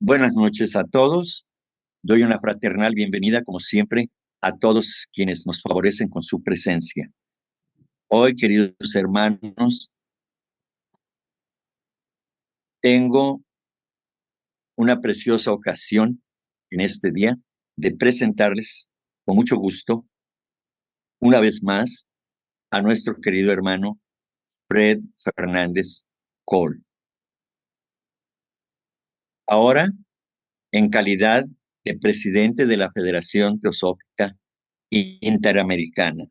Buenas noches a todos. Doy una fraternal bienvenida, como siempre, a todos quienes nos favorecen con su presencia. Hoy, queridos hermanos, tengo una preciosa ocasión en este día de presentarles con mucho gusto, una vez más, a nuestro querido hermano Fred Fernández Cole. Ahora, en calidad de presidente de la Federación Teosófica Interamericana.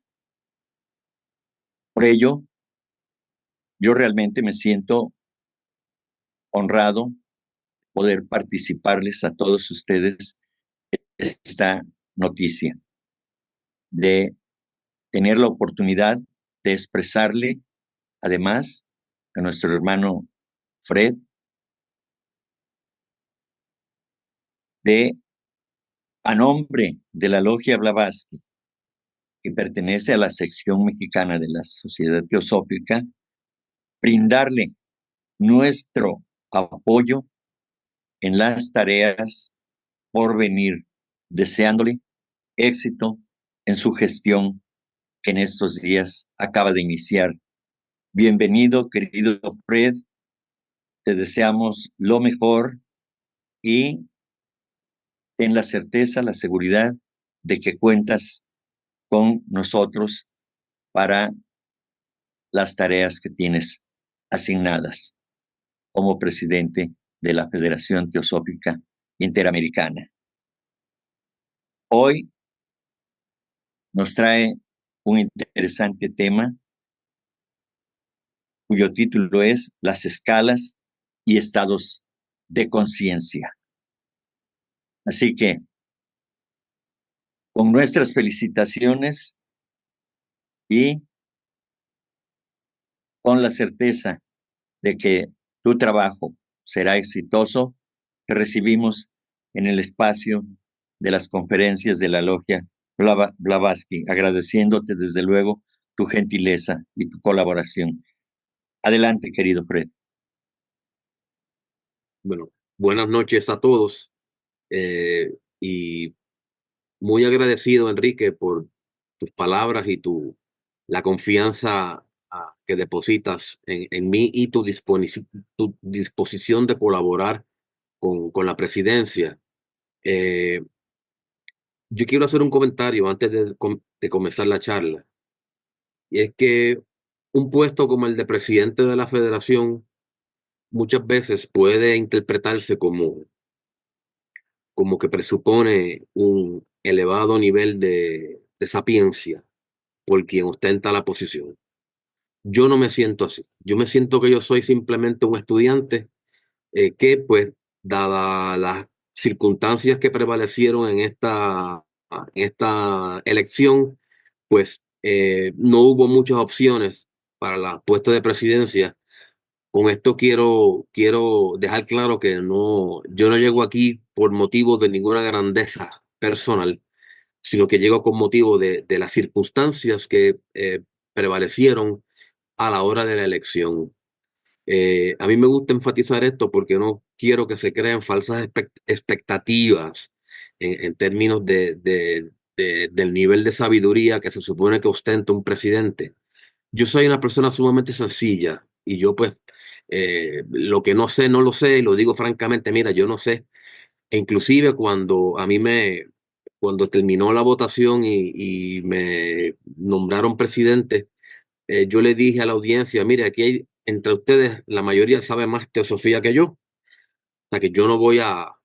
Por ello, yo realmente me siento honrado poder participarles a todos ustedes esta noticia, de tener la oportunidad de expresarle, además, a nuestro hermano Fred, a nombre de la Logia Blavatsky, que pertenece a la sección mexicana de la Sociedad Teosófica, brindarle nuestro apoyo en las tareas por venir, deseándole éxito en su gestión que en estos días acaba de iniciar. Bienvenido, querido Fred. Te deseamos lo mejor y ten la certeza, la seguridad de que cuentas con nosotros para las tareas que tienes asignadas como presidente de la Federación Teosófica Interamericana. Hoy nos trae un interesante tema cuyo título es Las escalas y estados de conciencia. Así que, con nuestras felicitaciones y con la certeza de que tu trabajo será exitoso, te recibimos en el espacio de las conferencias de la Logia Blavatsky, agradeciéndote desde luego tu gentileza y tu colaboración. Adelante, querido Fred. Bueno, buenas noches a todos y muy agradecido, Enrique, por tus palabras y la confianza que depositas en mí y tu disposición de colaborar con la presidencia. Eh, yo quiero hacer un comentario antes de comenzar la charla, y es que un puesto como el de presidente de la federación muchas veces puede interpretarse como que presupone un elevado nivel de sapiencia por quien ostenta la posición. Yo no me siento así. Yo me siento que yo soy simplemente un estudiante que, pues, dadas las circunstancias que prevalecieron en esta elección, pues no hubo muchas opciones para la puesto de presidencia. Con esto quiero dejar claro que yo no llego aquí por motivo de ninguna grandeza personal, sino que llego con motivo de las circunstancias que prevalecieron a la hora de la elección. A mí me gusta enfatizar esto porque no quiero que se creen falsas expectativas en términos del nivel de sabiduría que se supone que ostenta un presidente. Yo soy una persona sumamente sencilla y yo pues lo que no sé, no lo sé, y lo digo francamente, mira, yo no sé. E inclusive cuando terminó la votación y me nombraron presidente, yo le dije a la audiencia, mire, aquí hay, entre ustedes, la mayoría sabe más teosofía que yo. O sea que yo no voy a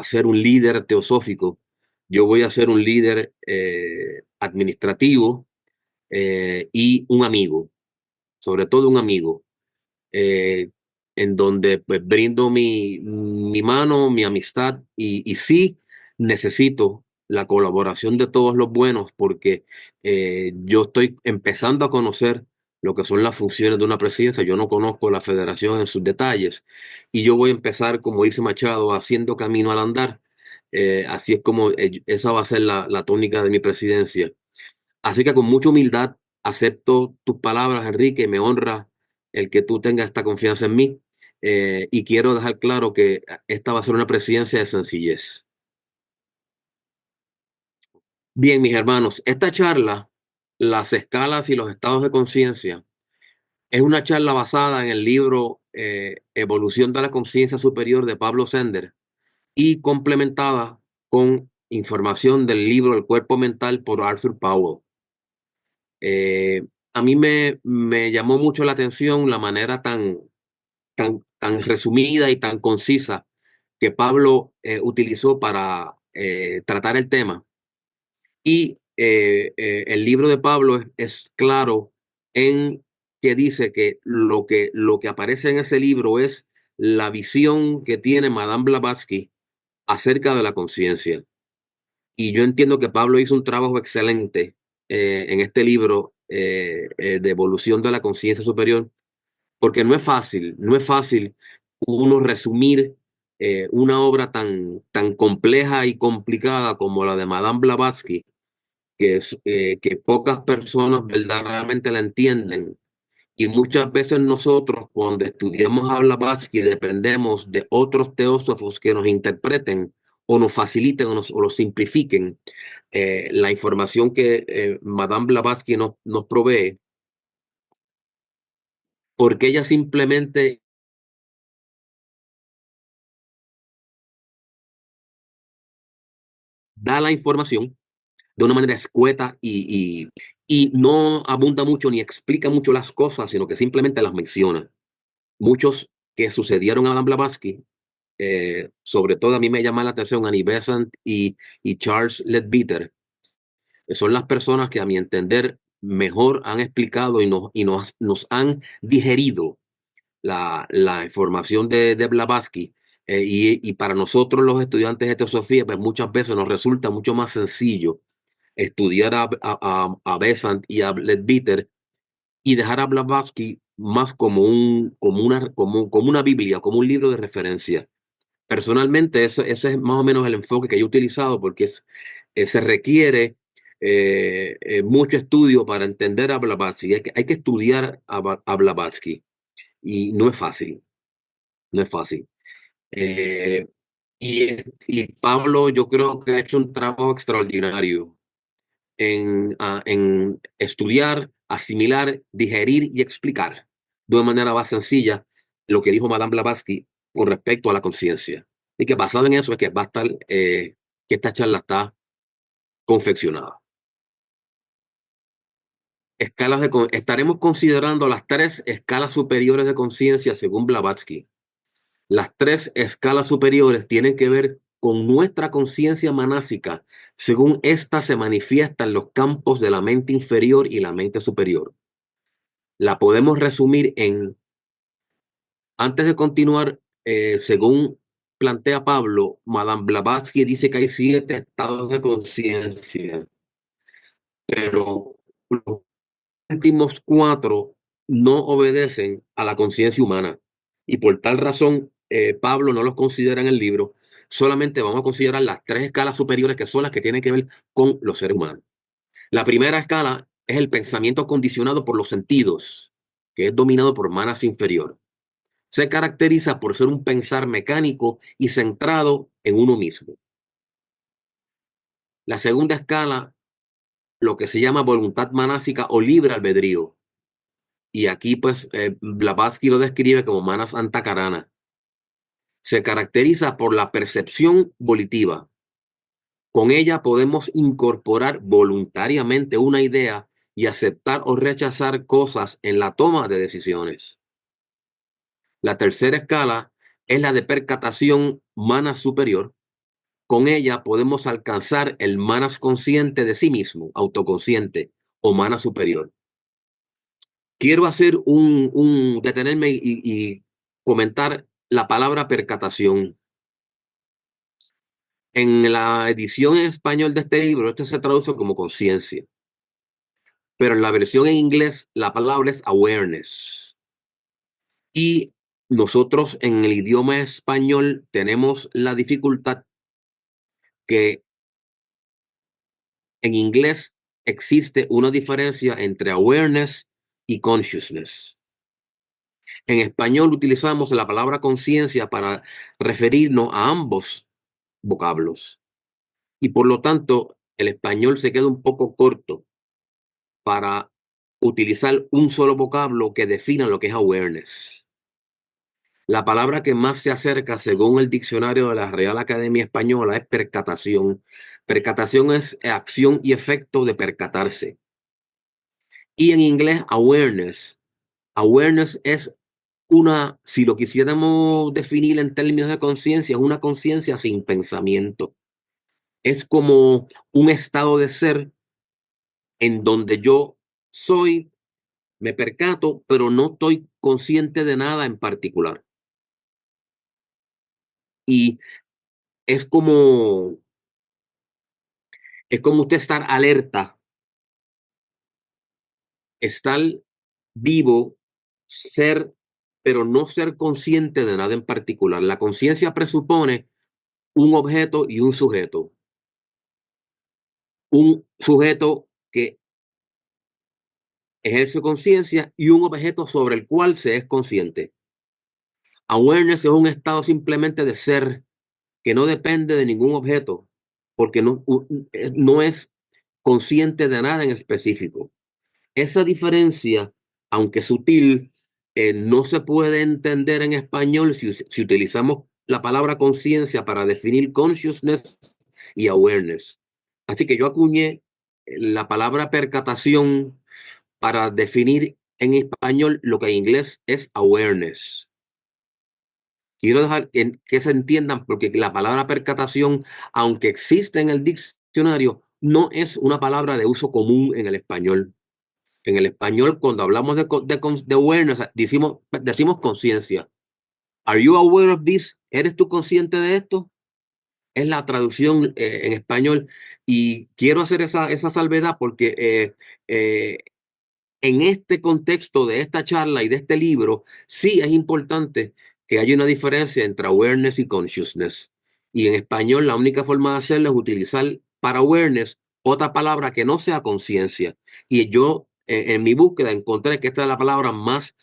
ser un líder teosófico, yo voy a ser un líder administrativo y un amigo, sobre todo un amigo, eh, en donde pues brindo mi mano, mi amistad y sí necesito la colaboración de todos los buenos porque yo estoy empezando a conocer lo que son las funciones de una presidencia. Yo no conozco la federación en sus detalles y yo voy a empezar, como dice Machado, haciendo camino al andar. Así es como esa va a ser la tónica de mi presidencia. Así que con mucha humildad acepto tus palabras, Enrique, me honra el que tú tengas esta confianza en mí y quiero dejar claro que esta va a ser una presidencia de sencillez. Bien, mis hermanos, esta charla, las escalas y los estados de conciencia, es una charla basada en el libro Evolución de la Conciencia Superior de Pablo Sender y complementada con información del libro El Cuerpo Mental por Arthur Powell. A mí me llamó mucho la atención la manera tan resumida y tan concisa que Pablo utilizó para tratar el tema. Y el libro de Pablo es claro en que dice que lo que aparece en ese libro es la visión que tiene Madame Blavatsky acerca de la conciencia. Y yo entiendo que Pablo hizo un trabajo excelente en este libro de evolución de la conciencia superior, porque no es fácil uno resumir una obra tan compleja y complicada como la de Madame Blavatsky, que pocas personas verdaderamente la entienden. Y muchas veces nosotros, cuando estudiamos a Blavatsky, dependemos de otros teósofos que nos interpreten o nos faciliten o nos simplifiquen la información que Madame Blavatsky nos provee, porque ella simplemente da la información de una manera escueta y no abunda mucho ni explica mucho las cosas, sino que simplemente las menciona. Muchos que sucedieron a Madame Blavatsky, sobre todo a mí me llama la atención Annie Besant y Charles Leadbeater, son las personas que a mi entender mejor han explicado y nos han digerido la información de Blavatsky. Y para nosotros los estudiantes de teosofía, pues muchas veces nos resulta mucho más sencillo estudiar a Besant y a Leadbeater y dejar a Blavatsky más como una Biblia, como un libro de referencia. Personalmente, ese es más o menos el enfoque que yo he utilizado porque se requiere mucho estudio para entender a Blavatsky. Hay que estudiar a Blavatsky y no es fácil, no es fácil. Eh, y Pablo, yo creo que ha hecho un trabajo extraordinario en estudiar, asimilar, digerir y explicar de una manera más sencilla lo que dijo Madame Blavatsky con respecto a la conciencia. Y que basado en eso es que va a estar, que esta charla está confeccionada. Estaremos considerando las 3 escalas superiores de conciencia según Blavatsky. Las 3 escalas superiores tienen que ver con nuestra conciencia manásica, según ésta se manifiesta en los campos de la mente inferior y la mente superior. La podemos resumir antes de continuar, según plantea Pablo, Madame Blavatsky dice que hay 7 estados de conciencia, pero los últimos 4 no obedecen a la conciencia humana. Y por tal razón, Pablo no los considera en el libro. Solamente vamos a considerar las 3 escalas superiores que son las que tienen que ver con los seres humanos. La primera escala es el pensamiento condicionado por los sentidos, que es dominado por manas inferior. Se caracteriza por ser un pensar mecánico y centrado en uno mismo. La segunda escala, lo que se llama voluntad manásica o libre albedrío. Y aquí, pues, Blavatsky lo describe como manas antakarana. Se caracteriza por la percepción volitiva. Con ella podemos incorporar voluntariamente una idea y aceptar o rechazar cosas en la toma de decisiones. La tercera escala es la de percatación manas superior. Con ella podemos alcanzar el manas consciente de sí mismo, autoconsciente o manas superior. Quiero hacer detenerme y comentar la palabra percatación. En la edición en español de este libro, esto se traduce como conciencia, pero en la versión en inglés, la palabra es awareness. Y nosotros en el idioma español tenemos la dificultad que en inglés existe una diferencia entre awareness y consciousness. En español utilizamos la palabra conciencia para referirnos a ambos vocablos. Y por lo tanto, el español se queda un poco corto para utilizar un solo vocablo que defina lo que es awareness. La palabra que más se acerca, según el diccionario de la Real Academia Española, es percatación. Percatación es acción y efecto de percatarse. Y en inglés, awareness. Awareness es una, si lo quisiéramos definir en términos de conciencia, es una conciencia sin pensamiento. Es como un estado de ser en donde yo soy, me percato, pero no estoy consciente de nada en particular. Y es como, es como usted estar alerta, estar vivo, ser, pero no ser consciente de nada en particular. La conciencia presupone un objeto y un sujeto. Un sujeto que ejerce conciencia y un objeto sobre el cual se es consciente. Awareness es un estado simplemente de ser que no depende de ningún objeto, porque no es consciente de nada en específico. Esa diferencia, aunque sutil, no se puede entender en español si utilizamos la palabra conciencia para definir consciousness y awareness. Así que yo acuñé la palabra percatación para definir en español lo que en inglés es awareness. Quiero dejar que se entiendan porque la palabra percatación, aunque existe en el diccionario, no es una palabra de uso común en el español. En el español, cuando hablamos de awareness, decimos conciencia. ¿Are you aware of this? ¿Eres tú consciente de esto? Es la traducción en español. Y quiero hacer esa salvedad porque en este contexto de esta charla y de este libro, sí es importante que haya una diferencia entre awareness y consciousness. Y en español, la única forma de hacerlo es utilizar para awareness otra palabra que no sea conciencia. Y yo, en mi búsqueda, encontré que esta es la palabra más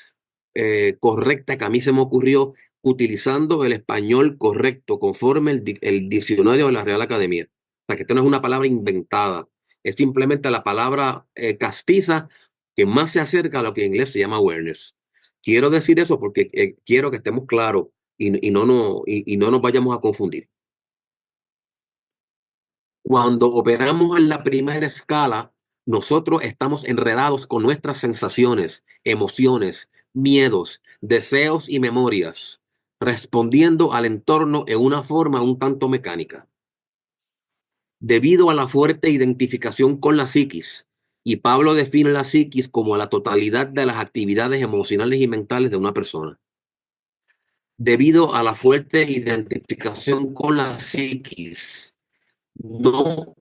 correcta que a mí se me ocurrió utilizando el español correcto, conforme el diccionario de la Real Academia. O sea, que esto no es una palabra inventada, es simplemente la palabra castiza que más se acerca a lo que en inglés se llama awareness. Quiero decir eso porque quiero que estemos claros y no nos vayamos a confundir. Cuando operamos en la primera escala, nosotros estamos enredados con nuestras sensaciones, emociones, miedos, deseos y memorias, respondiendo al entorno en una forma un tanto mecánica. Debido a la fuerte identificación con la psiquis, y Pablo define la psiquis como la totalidad de las actividades emocionales y mentales de una persona. Debido a la fuerte identificación con la psiquis, no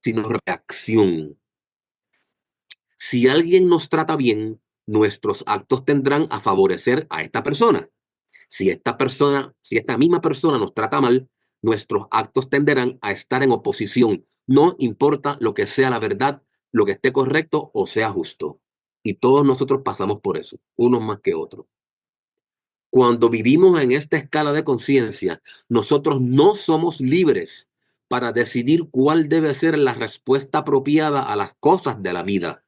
sino reacción. Si alguien nos trata bien, nuestros actos tendrán a favorecer a esta persona. Si esta misma persona nos trata mal, nuestros actos tenderán a estar en oposición. No importa lo que sea la verdad, lo que esté correcto o sea justo. Y todos nosotros pasamos por eso, unos más que otros. Cuando vivimos en esta escala de conciencia, nosotros no somos libres para decidir cuál debe ser la respuesta apropiada a las cosas de la vida.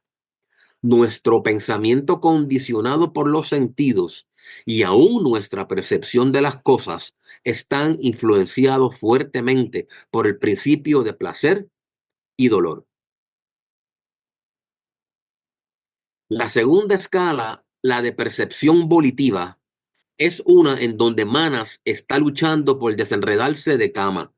Nuestro pensamiento condicionado por los sentidos y aún nuestra percepción de las cosas están influenciados fuertemente por el principio de placer y dolor. La segunda escala, la de percepción volitiva, es una en donde Manas está luchando por desenredarse de cama.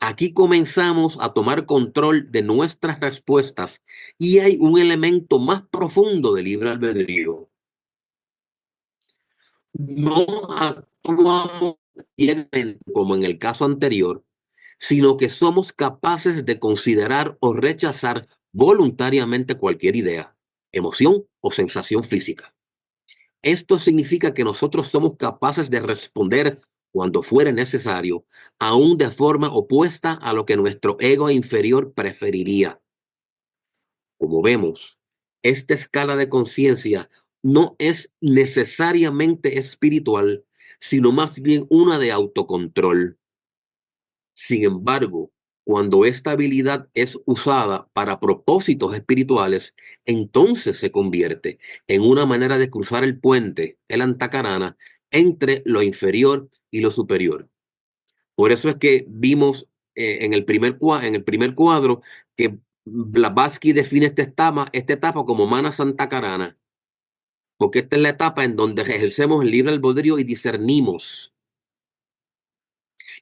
Aquí comenzamos a tomar control de nuestras respuestas y hay un elemento más profundo de libre albedrío. No actuamos ciegamente como en el caso anterior, sino que somos capaces de considerar o rechazar voluntariamente cualquier idea, emoción o sensación física. Esto significa que nosotros somos capaces de responder cuando fuere necesario, aún de forma opuesta a lo que nuestro ego inferior preferiría. Como vemos, esta escala de conciencia no es necesariamente espiritual, sino más bien una de autocontrol. Sin embargo, cuando esta habilidad es usada para propósitos espirituales, entonces se convierte en una manera de cruzar el puente, el antakarana, entre lo inferior y lo superior. Por eso es que vimos en el primer cuadro que Blavatsky define esta etapa como manas antakarana, porque esta es la etapa en donde ejercemos el libre albedrío y discernimos.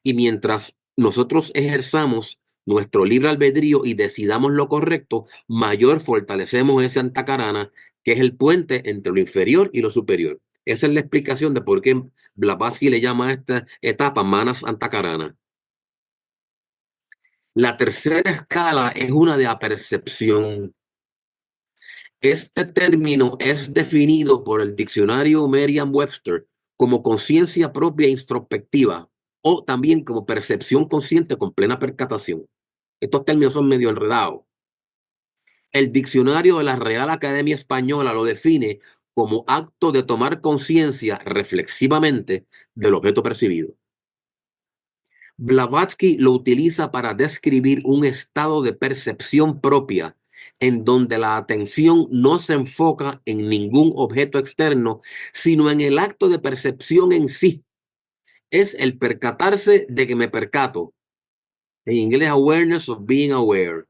Y mientras nosotros ejerzamos nuestro libre albedrío y decidamos lo correcto, mayor fortalecemos ese antakarana, que es el puente entre lo inferior y lo superior. Esa es la explicación de por qué Blavatsky le llama a esta etapa manas antakarana. La tercera escala es una de apercepción. Este término es definido por el diccionario Merriam-Webster como conciencia propia e introspectiva, o también como percepción consciente con plena percatación. Estos términos son medio enredados. El diccionario de la Real Academia Española lo define como acto de tomar conciencia reflexivamente del objeto percibido. Blavatsky lo utiliza para describir un estado de percepción propia en donde la atención no se enfoca en ningún objeto externo, sino en el acto de percepción en sí. Es el percatarse de que me percato. En inglés, awareness of being aware.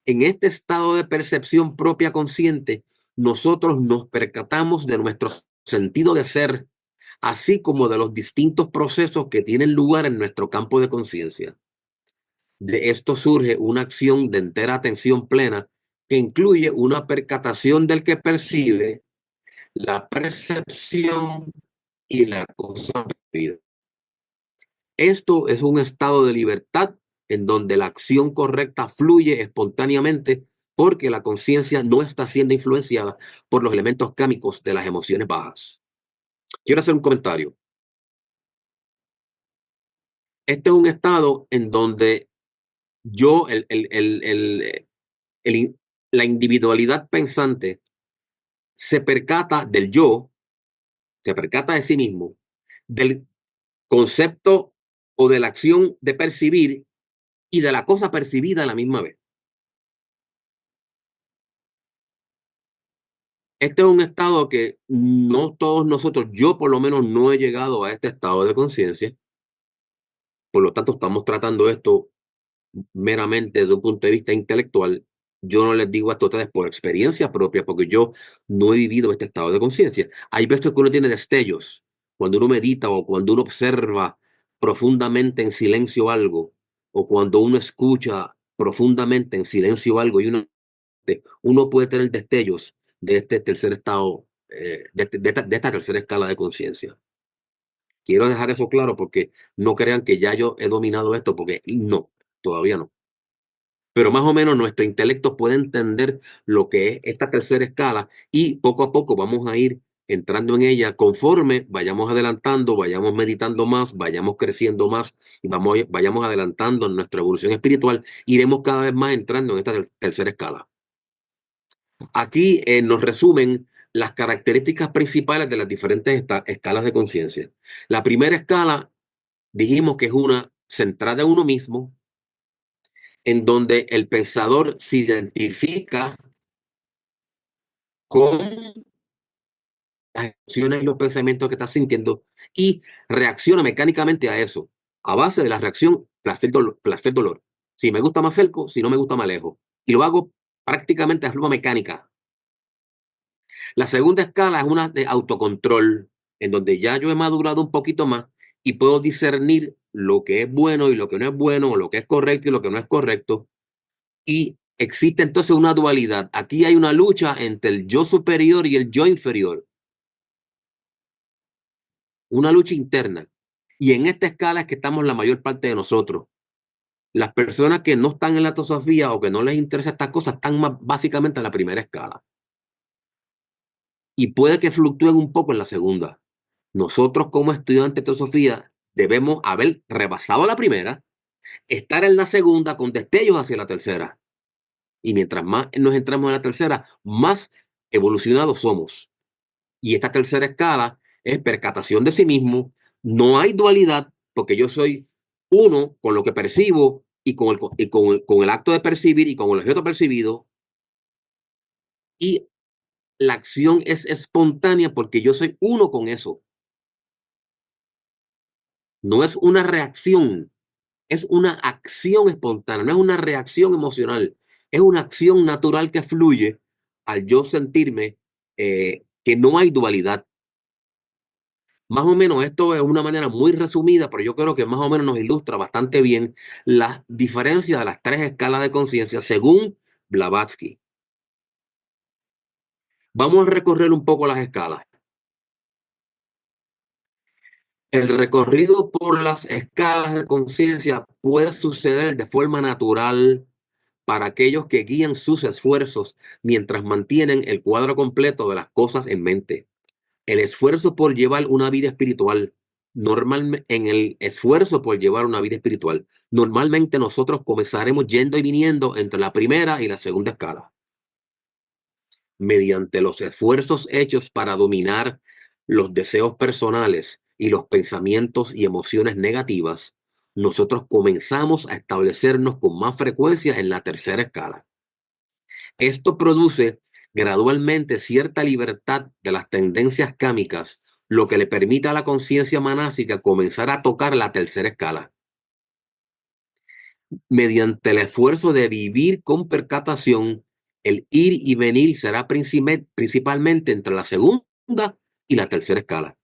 En este estado de percepción propia consciente, nosotros nos percatamos de nuestro sentido de ser, así como de los distintos procesos que tienen lugar en nuestro campo de conciencia. De esto surge una acción de entera atención plena que incluye una percatación del que percibe, la percepción y la cosa percibida. Esto es un estado de libertad en donde la acción correcta fluye espontáneamente porque la conciencia no está siendo influenciada por los elementos químicos de las emociones bajas. Quiero hacer un comentario. Este es un estado en donde yo, la individualidad pensante, se percata del yo, se percata de sí mismo, del concepto o de la acción de percibir y de la cosa percibida a la misma vez. Este es un estado que no todos nosotros, yo por lo menos no he llegado a este estado de conciencia. Por lo tanto, estamos tratando esto meramente desde un punto de vista intelectual. Yo no les digo esto a ustedes por experiencia propia, porque yo no he vivido este estado de conciencia. Hay veces que uno tiene destellos, cuando uno medita o cuando uno observa profundamente en silencio algo, o cuando uno escucha profundamente en silencio algo, y uno puede tener destellos de este tercer estado, de esta tercera escala de conciencia. Quiero dejar eso claro porque no crean que ya yo he dominado esto, porque no, todavía no. Pero más o menos nuestro intelecto puede entender lo que es esta tercera escala y poco a poco vamos a ir entrando en ella conforme vayamos adelantando, vayamos meditando más, vayamos creciendo más y vayamos adelantando en nuestra evolución espiritual, iremos cada vez más entrando en esta tercera escala. Aquí nos resumen las características principales de las diferentes escalas de conciencia. La primera escala dijimos que es una centrada en uno mismo, en donde el pensador se identifica con las emociones y los pensamientos que está sintiendo y reacciona mecánicamente a eso, a base de la reacción placer-dolor. Si me gusta más cerca, si no me gusta más lejos. Y lo hago prácticamente de forma mecánica. La segunda escala es una de autocontrol, en donde ya yo he madurado un poquito más y puedo discernir lo que es bueno y lo que no es bueno, o lo que es correcto y lo que no es correcto. Y existe entonces una dualidad. Aquí hay una lucha entre el yo superior y el yo inferior. Una lucha interna. Y en esta escala es que estamos la mayor parte de nosotros. Las personas que no están en la teosofía o que no les interesa estas cosas están básicamente en la primera escala. Y puede que fluctúen un poco en la segunda. Nosotros como estudiantes de teosofía debemos haber rebasado la primera, estar en la segunda con destellos hacia la tercera. Y mientras más nos entramos en la tercera, más evolucionados somos. Y esta tercera escala es percatación de sí mismo. No hay dualidad porque yo soy uno con lo que percibo y con el acto de percibir y con el objeto percibido. Y la acción es espontánea porque yo soy uno con eso. No es una reacción, es una acción espontánea, no es una reacción emocional, es una acción natural que fluye al yo sentirme que no hay dualidad. Más o menos esto es una manera muy resumida, pero yo creo que más o menos nos ilustra bastante bien las diferencias de las tres escalas de conciencia según Blavatsky. Vamos a recorrer un poco las escalas. El recorrido por las escalas de conciencia puede suceder de forma natural para aquellos que guían sus esfuerzos mientras mantienen el cuadro completo de las cosas en mente. El esfuerzo por llevar una vida espiritual, en el esfuerzo por llevar una vida espiritual, normalmente nosotros comenzaremos yendo y viniendo entre la primera y la segunda escala. Mediante los esfuerzos hechos para dominar los deseos personales y los pensamientos y emociones negativas, nosotros comenzamos a establecernos con más frecuencia en la tercera escala. Esto produce gradualmente cierta libertad de las tendencias cámicas, lo que le permite a la conciencia manásica comenzar a tocar la tercera escala. Mediante el esfuerzo de vivir con percatación, el ir y venir será principalmente entre la segunda y la tercera escala,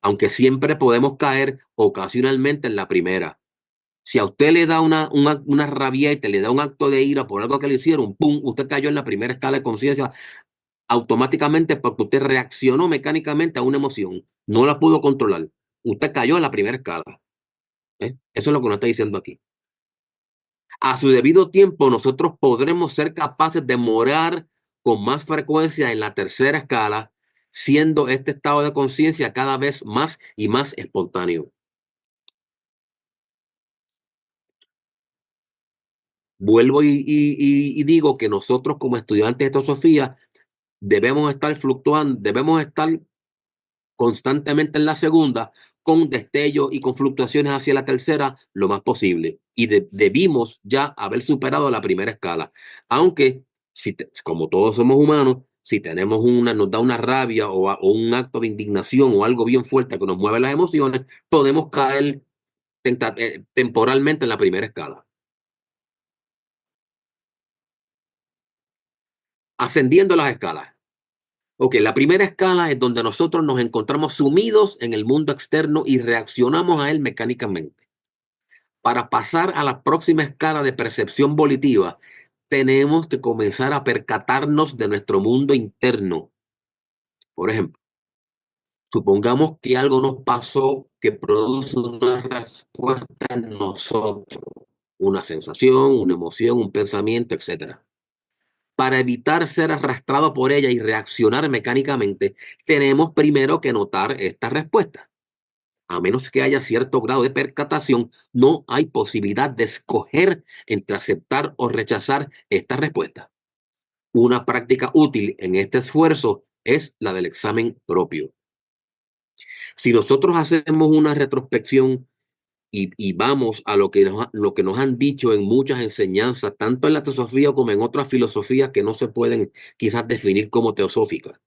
aunque siempre podemos caer ocasionalmente en la primera. Si a usted le da una rabieta, le da un acto de ira por algo que le hicieron, ¡pum!, usted cayó en la primera escala de conciencia automáticamente porque usted reaccionó mecánicamente a una emoción, no la pudo controlar. Usted cayó en la primera escala. Eso es lo que nos está diciendo aquí. A su debido tiempo, nosotros podremos ser capaces de morar con más frecuencia en la tercera escala, siendo este estado de conciencia cada vez más y más espontáneo. Vuelvo y digo que nosotros como estudiantes de teosofía debemos estar fluctuando, debemos estar constantemente en la segunda, con destellos y con fluctuaciones hacia la tercera lo más posible. Y debimos ya haber superado la primera escala. Aunque, como todos somos humanos, si tenemos nos da una rabia o un acto de indignación o algo bien fuerte que nos mueve las emociones, podemos caer temporalmente en la primera escala. Ascendiendo las escalas. Ok, la primera escala es donde nosotros nos encontramos sumidos en el mundo externo y reaccionamos a él mecánicamente. Para pasar a la próxima escala de percepción volitiva, tenemos que comenzar a percatarnos de nuestro mundo interno. Por ejemplo, supongamos que algo nos pasó que produce una respuesta en nosotros, una sensación, una emoción, un pensamiento, etc. Para evitar ser arrastrado por ella y reaccionar mecánicamente, tenemos primero que notar esta respuesta. A menos que haya cierto grado de percatación, no hay posibilidad de escoger entre aceptar o rechazar esta respuesta. Una práctica útil en este esfuerzo es la del examen propio. Si nosotros hacemos una retrospección y vamos a lo que nos han dicho en muchas enseñanzas, tanto en la teosofía como en otras filosofías que no se pueden quizás definir como teosóficas,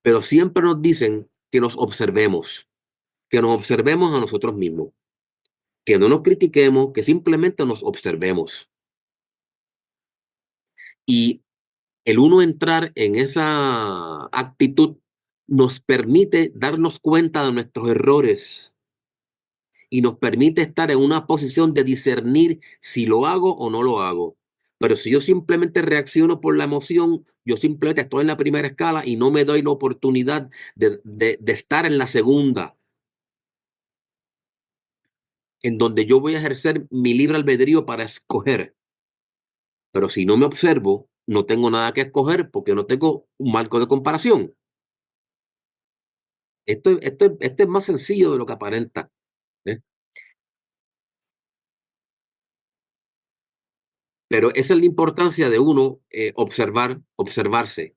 pero siempre nos dicen que nos observemos a nosotros mismos, que no nos critiquemos, que simplemente nos observemos. Y el uno entrar en esa actitud nos permite darnos cuenta de nuestros errores y nos permite estar en una posición de discernir si lo hago o no lo hago. Pero si yo simplemente reacciono por la emoción, yo simplemente estoy en la primera escala y no me doy la oportunidad de estar en la segunda, en donde yo voy a ejercer mi libre albedrío para escoger. Pero si no me observo, no tengo nada que escoger porque no tengo un marco de comparación. Esto es más sencillo de lo que aparenta, ¿eh? Pero esa es la importancia de uno observarse.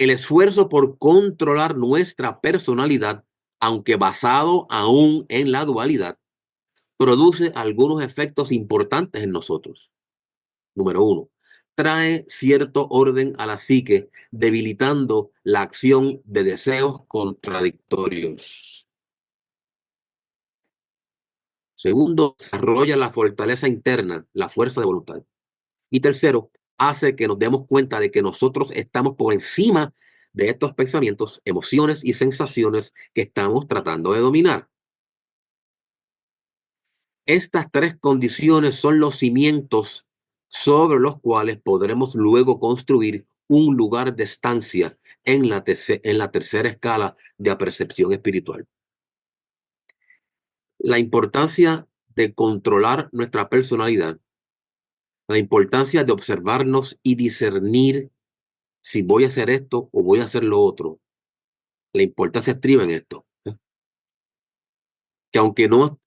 El esfuerzo por controlar nuestra personalidad, aunque basado aún en la dualidad, produce algunos efectos importantes en nosotros. Número 1. Trae cierto orden a la psique, debilitando la acción de deseos contradictorios. Segundo, desarrolla la fortaleza interna, la fuerza de voluntad. Y tercero, hace que nos demos cuenta de que nosotros estamos por encima de estos pensamientos, emociones y sensaciones que estamos tratando de dominar. Estas tres condiciones son los cimientos sobre los cuales podremos luego construir un lugar de estancia en la tercera escala de apercepción espiritual. La importancia de controlar nuestra personalidad, la importancia de observarnos y discernir si voy a hacer esto o voy a hacer lo otro. La importancia estriba en esto. Que aunque no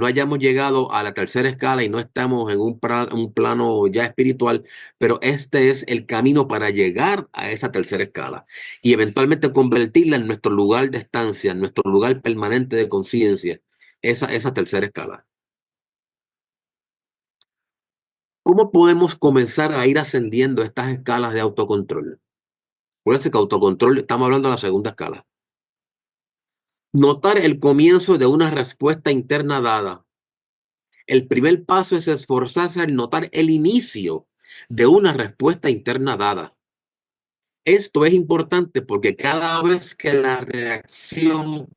hayamos llegado a la tercera escala y no estamos en un plano ya espiritual, pero este es el camino para llegar a esa tercera escala y eventualmente convertirla en nuestro lugar de estancia, en nuestro lugar permanente de conciencia, esa tercera escala. ¿Cómo podemos comenzar a ir ascendiendo estas escalas de autocontrol? Acuérdense que autocontrol, estamos hablando de la segunda escala. Notar el comienzo de una respuesta interna dada. El primer paso es esforzarse en notar el inicio de una respuesta interna dada. Esto es importante porque cada vez que la reacción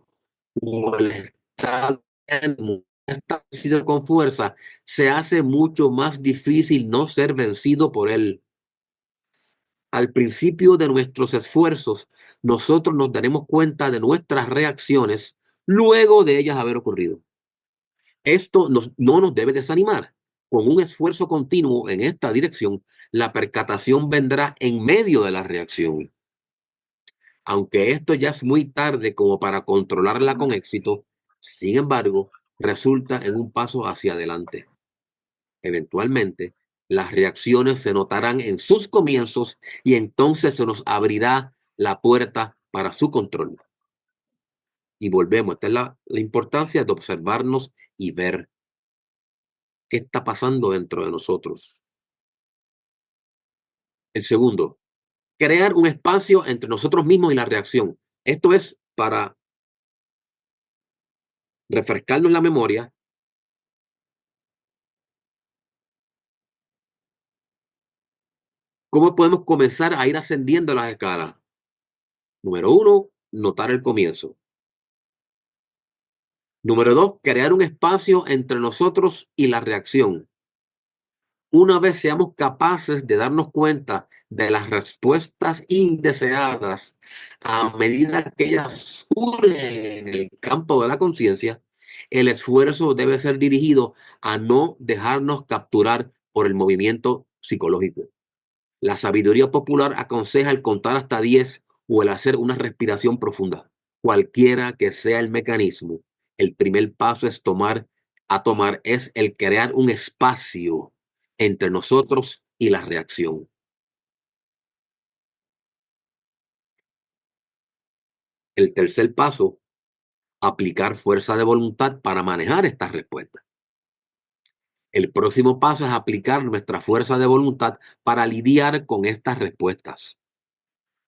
o el estado está vencido con fuerza, se hace mucho más difícil no ser vencido por él. Al principio de nuestros esfuerzos, nosotros nos daremos cuenta de nuestras reacciones luego de ellas haber ocurrido. Esto no nos debe desanimar. Con un esfuerzo continuo en esta dirección, la percatación vendrá en medio de la reacción. Aunque esto ya es muy tarde como para controlarla con éxito, sin embargo, resulta en un paso hacia adelante. Eventualmente, las reacciones se notarán en sus comienzos y entonces se nos abrirá la puerta para su control. Y volvemos, esta es la importancia de observarnos y ver qué está pasando dentro de nosotros. El segundo, crear un espacio entre nosotros mismos y la reacción. Esto es para refrescarnos la memoria. ¿Cómo podemos comenzar a ir ascendiendo las escalas? Número 1, notar el comienzo. Número 2, crear un espacio entre nosotros y la reacción. Una vez seamos capaces de darnos cuenta de las respuestas indeseadas a medida que ellas surgen en el campo de la conciencia, el esfuerzo debe ser dirigido a no dejarnos capturar por el movimiento psicológico. La sabiduría popular aconseja el contar hasta 10 o el hacer una respiración profunda. Cualquiera que sea el mecanismo, el primer paso a tomar es el crear un espacio entre nosotros y la reacción. El tercer paso, aplicar fuerza de voluntad para manejar estas respuestas. El próximo paso es aplicar nuestra fuerza de voluntad para lidiar con estas respuestas.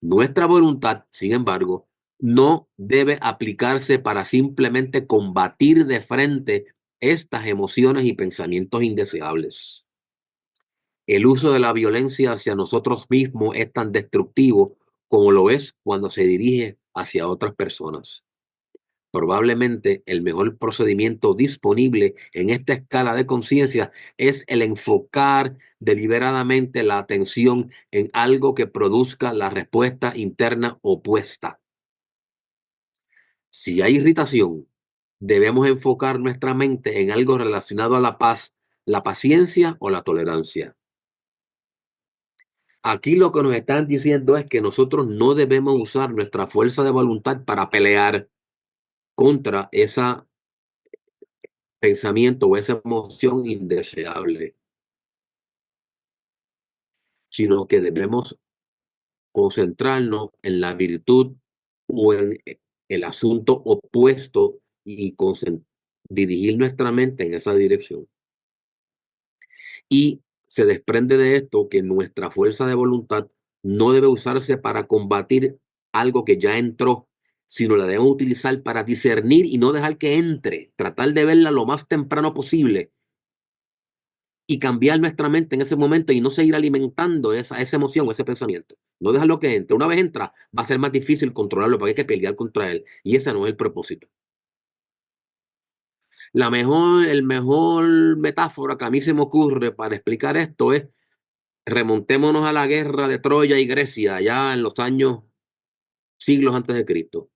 Nuestra voluntad, sin embargo, no debe aplicarse para simplemente combatir de frente estas emociones y pensamientos indeseables. El uso de la violencia hacia nosotros mismos es tan destructivo como lo es cuando se dirige hacia otras personas. Probablemente el mejor procedimiento disponible en esta escala de conciencia es el enfocar deliberadamente la atención en algo que produzca la respuesta interna opuesta. Si hay irritación, debemos enfocar nuestra mente en algo relacionado a la paz, la paciencia o la tolerancia. Aquí lo que nos están diciendo es que nosotros no debemos usar nuestra fuerza de voluntad para pelear contra ese pensamiento o esa emoción indeseable, sino que debemos concentrarnos en la virtud o en el asunto opuesto y dirigir nuestra mente en esa dirección. Y se desprende de esto que nuestra fuerza de voluntad no debe usarse para combatir algo que ya entró, sino la debemos utilizar para discernir y no dejar que entre, tratar de verla lo más temprano posible y cambiar nuestra mente en ese momento y no seguir alimentando esa emoción, ese pensamiento. No dejarlo que entre. Una vez entra, va a ser más difícil controlarlo porque hay que pelear contra él. Y ese no es el propósito. El mejor metáfora que a mí se me ocurre para explicar esto es: remontémonos a la guerra de Troya y Grecia, ya en los años, siglos antes de Cristo.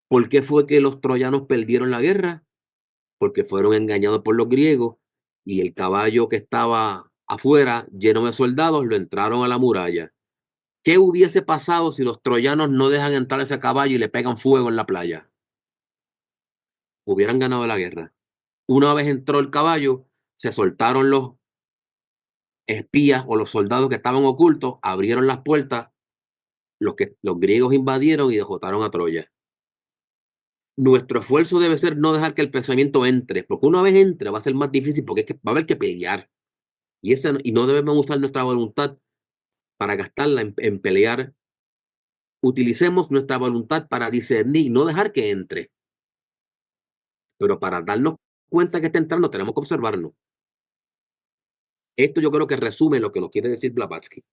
¿Por qué fue que los troyanos perdieron la guerra? Porque fueron engañados por los griegos y el caballo que estaba afuera, lleno de soldados, lo entraron a la muralla. ¿Qué hubiese pasado si los troyanos no dejan entrar ese caballo y le pegan fuego en la playa? Hubieran ganado la guerra. Una vez entró el caballo, se soltaron los espías o los soldados que estaban ocultos, abrieron las puertas, los griegos invadieron y derrotaron a Troya. Nuestro esfuerzo debe ser no dejar que el pensamiento entre, porque una vez entre va a ser más difícil porque es que va a haber que pelear. Y no debemos usar nuestra voluntad para gastarla en pelear. Utilicemos nuestra voluntad para discernir y no dejar que entre. Pero para darnos cuenta que está entrando, tenemos que observarnos. Esto yo creo que resume lo que nos quiere decir Blavatsky.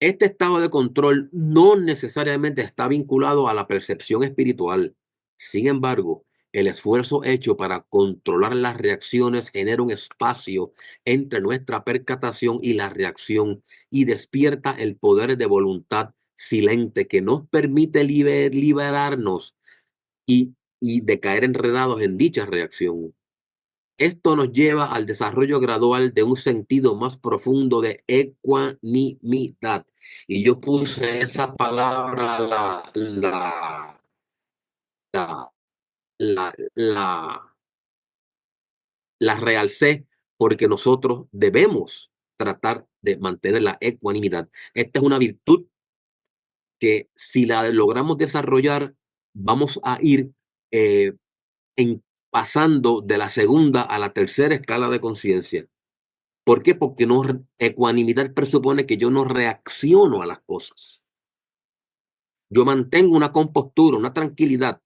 Este estado de control no necesariamente está vinculado a la percepción espiritual. Sin embargo, el esfuerzo hecho para controlar las reacciones genera un espacio entre nuestra percatación y la reacción y despierta el poder de voluntad silente que nos permite liberarnos y de caer enredados en dicha reacción. Esto nos lleva al desarrollo gradual de un sentido más profundo de ecuanimidad. Y yo puse esa palabra, la, la, la, la realcé porque nosotros debemos tratar de mantener la ecuanimidad. Esta es una virtud que, si la logramos desarrollar, vamos a ir eh, pasando de la segunda a la tercera escala de conciencia. ¿Por qué? Porque ecuanimidad presupone que yo no reacciono a las cosas. Yo mantengo una compostura, una tranquilidad,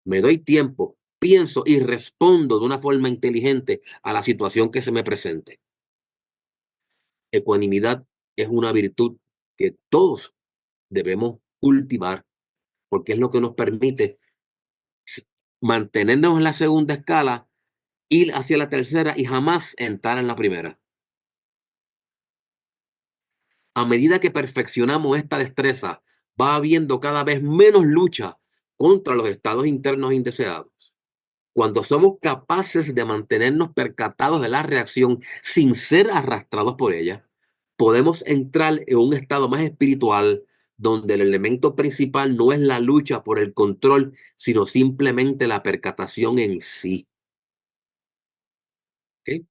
me doy tiempo, pienso y respondo de una forma inteligente a la situación que se me presente. Ecuanimidad es una virtud que todos debemos cultivar porque es lo que nos permite mantenernos en la segunda escala, ir hacia la tercera y jamás entrar en la primera. A medida que perfeccionamos esta destreza, va habiendo cada vez menos lucha contra los estados internos indeseados. Cuando somos capaces de mantenernos percatados de la reacción sin ser arrastrados por ella, podemos entrar en un estado más espiritual donde el elemento principal no es la lucha por el control, sino simplemente la percatación en sí. ¿Ok?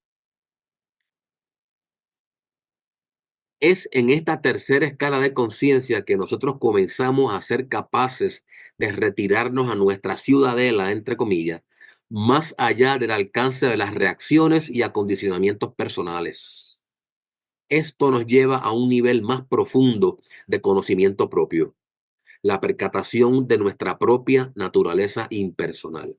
Es en esta tercera escala de conciencia que nosotros comenzamos a ser capaces de retirarnos a nuestra ciudadela, entre comillas, más allá del alcance de las reacciones y acondicionamientos personales. Esto nos lleva a un nivel más profundo de conocimiento propio, la percatación de nuestra propia naturaleza impersonal,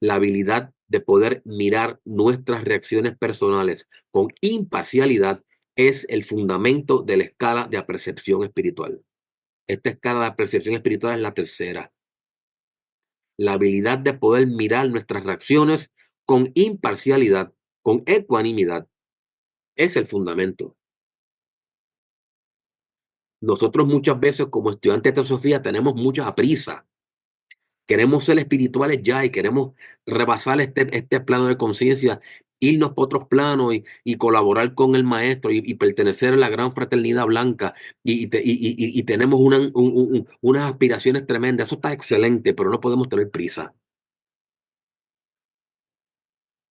la habilidad de poder mirar nuestras reacciones personales con imparcialidad es el fundamento de la escala de percepción espiritual. Esta escala de percepción espiritual es la tercera. La habilidad de poder mirar nuestras reacciones con imparcialidad, con ecuanimidad, es el fundamento. Nosotros muchas veces como estudiantes de teosofía tenemos mucha prisa. Queremos ser espirituales ya y queremos rebasar este plano de conciencia, irnos por otros planos y colaborar con el maestro y pertenecer a la gran fraternidad blanca y tenemos unas aspiraciones tremendas. Eso está excelente, pero no podemos tener prisa.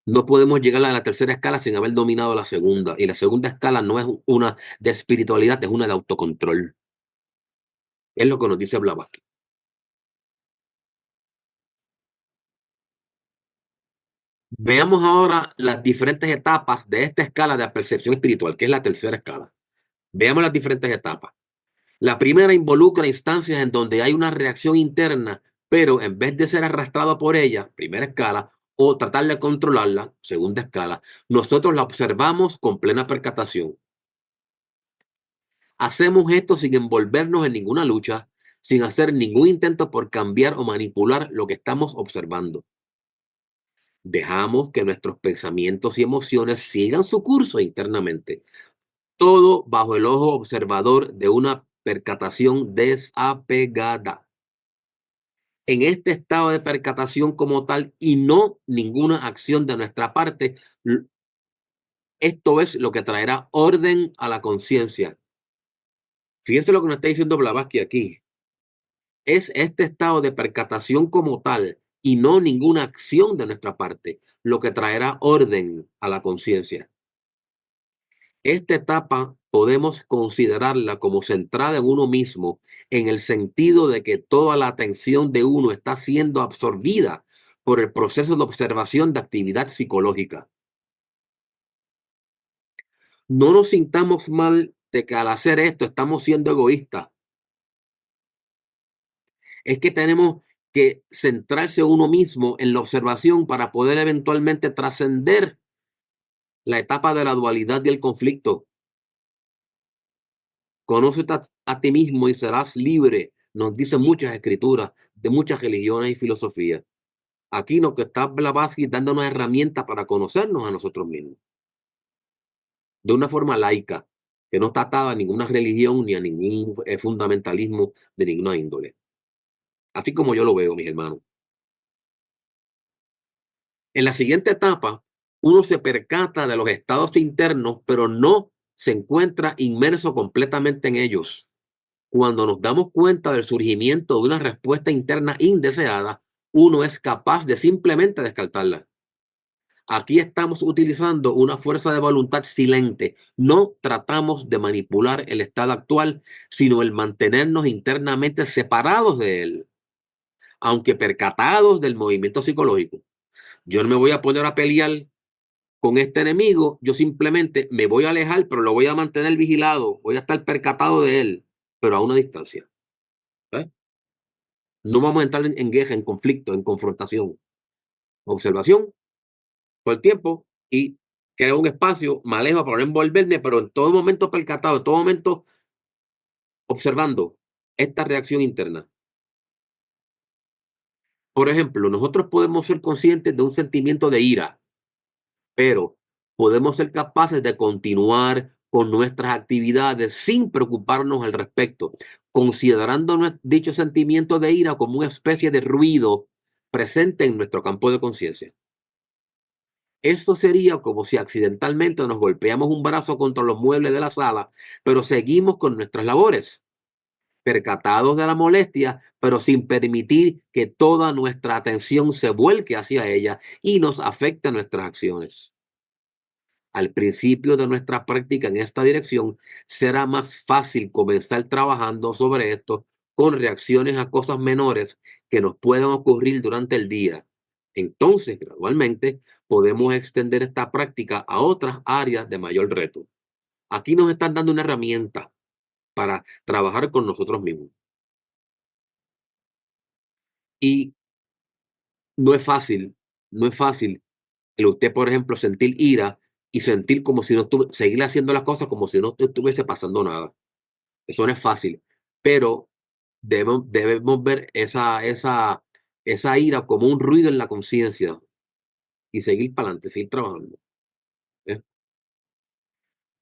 No podemos llegar a la tercera escala sin haber dominado la segunda. Y la segunda escala no es una de espiritualidad, es una de autocontrol. Es lo que nos dice Blavatsky. Veamos ahora las diferentes etapas de esta escala de percepción espiritual, que es la tercera escala. Veamos las diferentes etapas. La primera involucra instancias en donde hay una reacción interna, pero en vez de ser arrastrado por ella, primera escala, o tratar de controlarla, segunda escala, nosotros la observamos con plena percatación. Hacemos esto sin envolvernos en ninguna lucha, sin hacer ningún intento por cambiar o manipular lo que estamos observando. Dejamos que nuestros pensamientos y emociones sigan su curso internamente, todo bajo el ojo observador de una percatación desapegada. En este estado de percatación como tal y no ninguna acción de nuestra parte, esto es lo que traerá orden a la conciencia. Fíjense lo que nos está diciendo Blavatsky aquí. Es este estado de percatación como tal y no ninguna acción de nuestra parte lo que traerá orden a la conciencia. Esta etapa podemos considerarla como centrada en uno mismo, en el sentido de que toda la atención de uno está siendo absorbida por el proceso de observación de actividad psicológica. No nos sintamos mal de que al hacer esto estamos siendo egoístas. Es que tenemos que centrarse uno mismo en la observación para poder eventualmente trascender la etapa de la dualidad y el conflicto. Conócete a ti mismo y serás libre, nos dicen muchas escrituras de muchas religiones y filosofías. Aquí lo que está Blavatsky dando una herramienta para conocernos a nosotros mismos, de una forma laica, que no está atada a ninguna religión ni a ningún fundamentalismo de ninguna índole. Así como yo lo veo, mis hermanos. En la siguiente etapa, uno se percata de los estados internos, pero no se encuentra inmerso completamente en ellos. Cuando nos damos cuenta del surgimiento de una respuesta interna indeseada, uno es capaz de simplemente descartarla. Aquí estamos utilizando una fuerza de voluntad silente. No tratamos de manipular el estado actual, sino el mantenernos internamente separados de él, aunque percatados del movimiento psicológico. Yo no me voy a poner a pelear con este enemigo, yo simplemente me voy a alejar, pero lo voy a mantener vigilado, voy a estar percatado de él, pero a una distancia. ¿Eh? No vamos a entrar en guerra, en conflicto, en confrontación. Observación todo el tiempo y creo un espacio, me alejo para no envolverme, pero en todo momento percatado, en todo momento observando esta reacción interna. Por ejemplo, nosotros podemos ser conscientes de un sentimiento de ira, pero podemos ser capaces de continuar con nuestras actividades sin preocuparnos al respecto, considerando dicho sentimiento de ira como una especie de ruido presente en nuestro campo de conciencia. Esto sería como si accidentalmente nos golpeamos un brazo contra los muebles de la sala, pero seguimos con nuestras labores, percatados de la molestia, pero sin permitir que toda nuestra atención se vuelque hacia ella y nos afecte nuestras acciones. Al principio de nuestra práctica en esta dirección, será más fácil comenzar trabajando sobre esto con reacciones a cosas menores que nos puedan ocurrir durante el día. Entonces, gradualmente, podemos extender esta práctica a otras áreas de mayor reto. Aquí nos están dando una herramienta para trabajar con nosotros mismos. Y no es fácil, no es fácil el usted, por ejemplo, sentir ira y sentir como si no seguir haciendo las cosas como si no estuviese pasando nada. Eso no es fácil, pero debemos ver esa ira como un ruido en la conciencia y seguir para adelante, seguir trabajando. ¿Eh?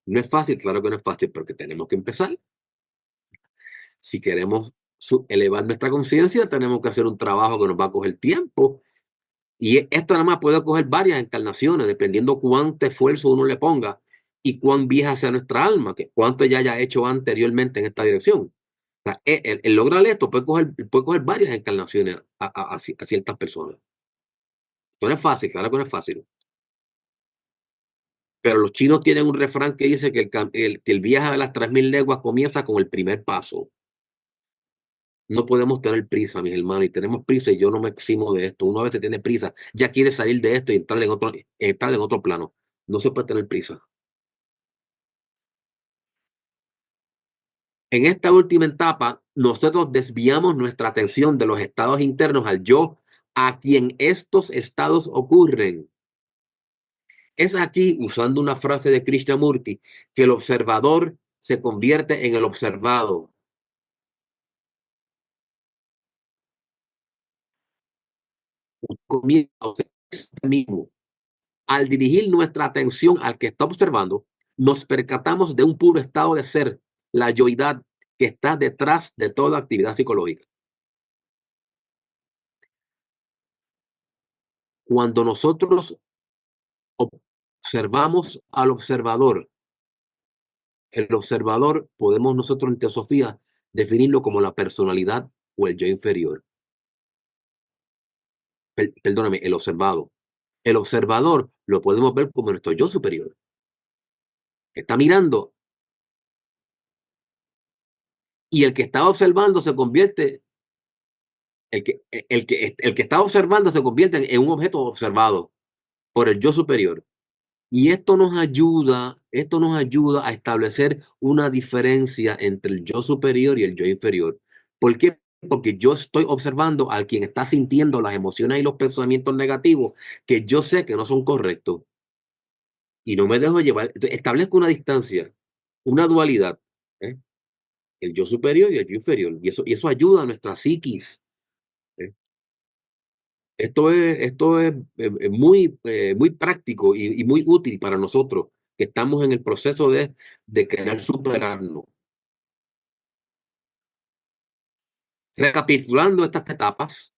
No es fácil, claro que no es fácil, porque tenemos que empezar. Si queremos elevar nuestra conciencia, tenemos que hacer un trabajo que nos va a coger tiempo. Y esto nada más puede coger varias encarnaciones, dependiendo cuánto esfuerzo uno le ponga y cuán vieja sea nuestra alma, que cuánto ya haya hecho anteriormente en esta dirección. O sea, el lograr esto puede coger varias encarnaciones a ciertas personas. No es fácil, claro que no es fácil. Pero los chinos tienen un refrán que dice que el viaje de las 3000 leguas comienza con el primer paso. No podemos tener prisa, mis hermanos, y tenemos prisa y yo no me eximo de esto. Uno a veces tiene prisa, ya quiere salir de esto y entrar en otro plano. No se puede tener prisa. En esta última etapa, nosotros desviamos nuestra atención de los estados internos al yo, a quien estos estados ocurren. Es aquí, usando una frase de Krishnamurti, que el observador se convierte en el observado. Comienza a ser este mismo. Al dirigir nuestra atención al que está observando, nos percatamos de un puro estado de ser, la yoidad que está detrás de toda actividad psicológica. Cuando nosotros observamos al observador, el observador podemos nosotros en teosofía definirlo como la personalidad o el yo inferior. Perdóname, el observado. El observador lo podemos ver como nuestro yo superior, que está mirando, y el que está observando se convierte, el que está observando se convierte en un objeto observado por el yo superior. Y esto nos ayuda a establecer una diferencia entre el yo superior y el yo inferior. ¿Por qué? Porque yo estoy observando al quien está sintiendo las emociones y los pensamientos negativos que yo sé que no son correctos y no me dejo llevar. Entonces, establezco una distancia, una dualidad, ¿eh? El yo superior y el yo inferior. Y eso ayuda a nuestra psiquis. ¿Eh? Esto es muy práctico y muy útil para nosotros que estamos en el proceso de querer superarnos. Recapitulando estas etapas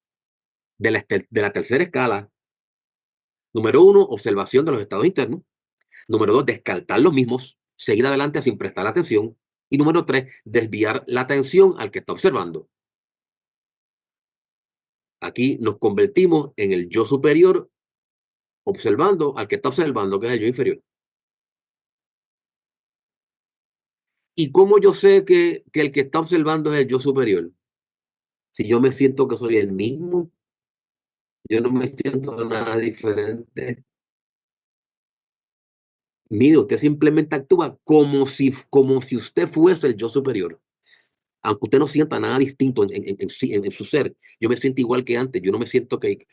de la tercera escala: número 1, observación de los estados internos; número 2, descartar los mismos, seguir adelante sin prestar atención; y número 3, desviar la atención al que está observando. Aquí nos convertimos en el yo superior observando al que está observando, que es el yo inferior. ¿Y cómo yo sé que el que está observando es el yo superior? Si yo me siento que soy el mismo, yo no me siento nada diferente. Mire, usted simplemente actúa como si usted fuese el yo superior. Aunque usted no sienta nada distinto en su ser. Yo me siento igual que antes. Yo no me siento que...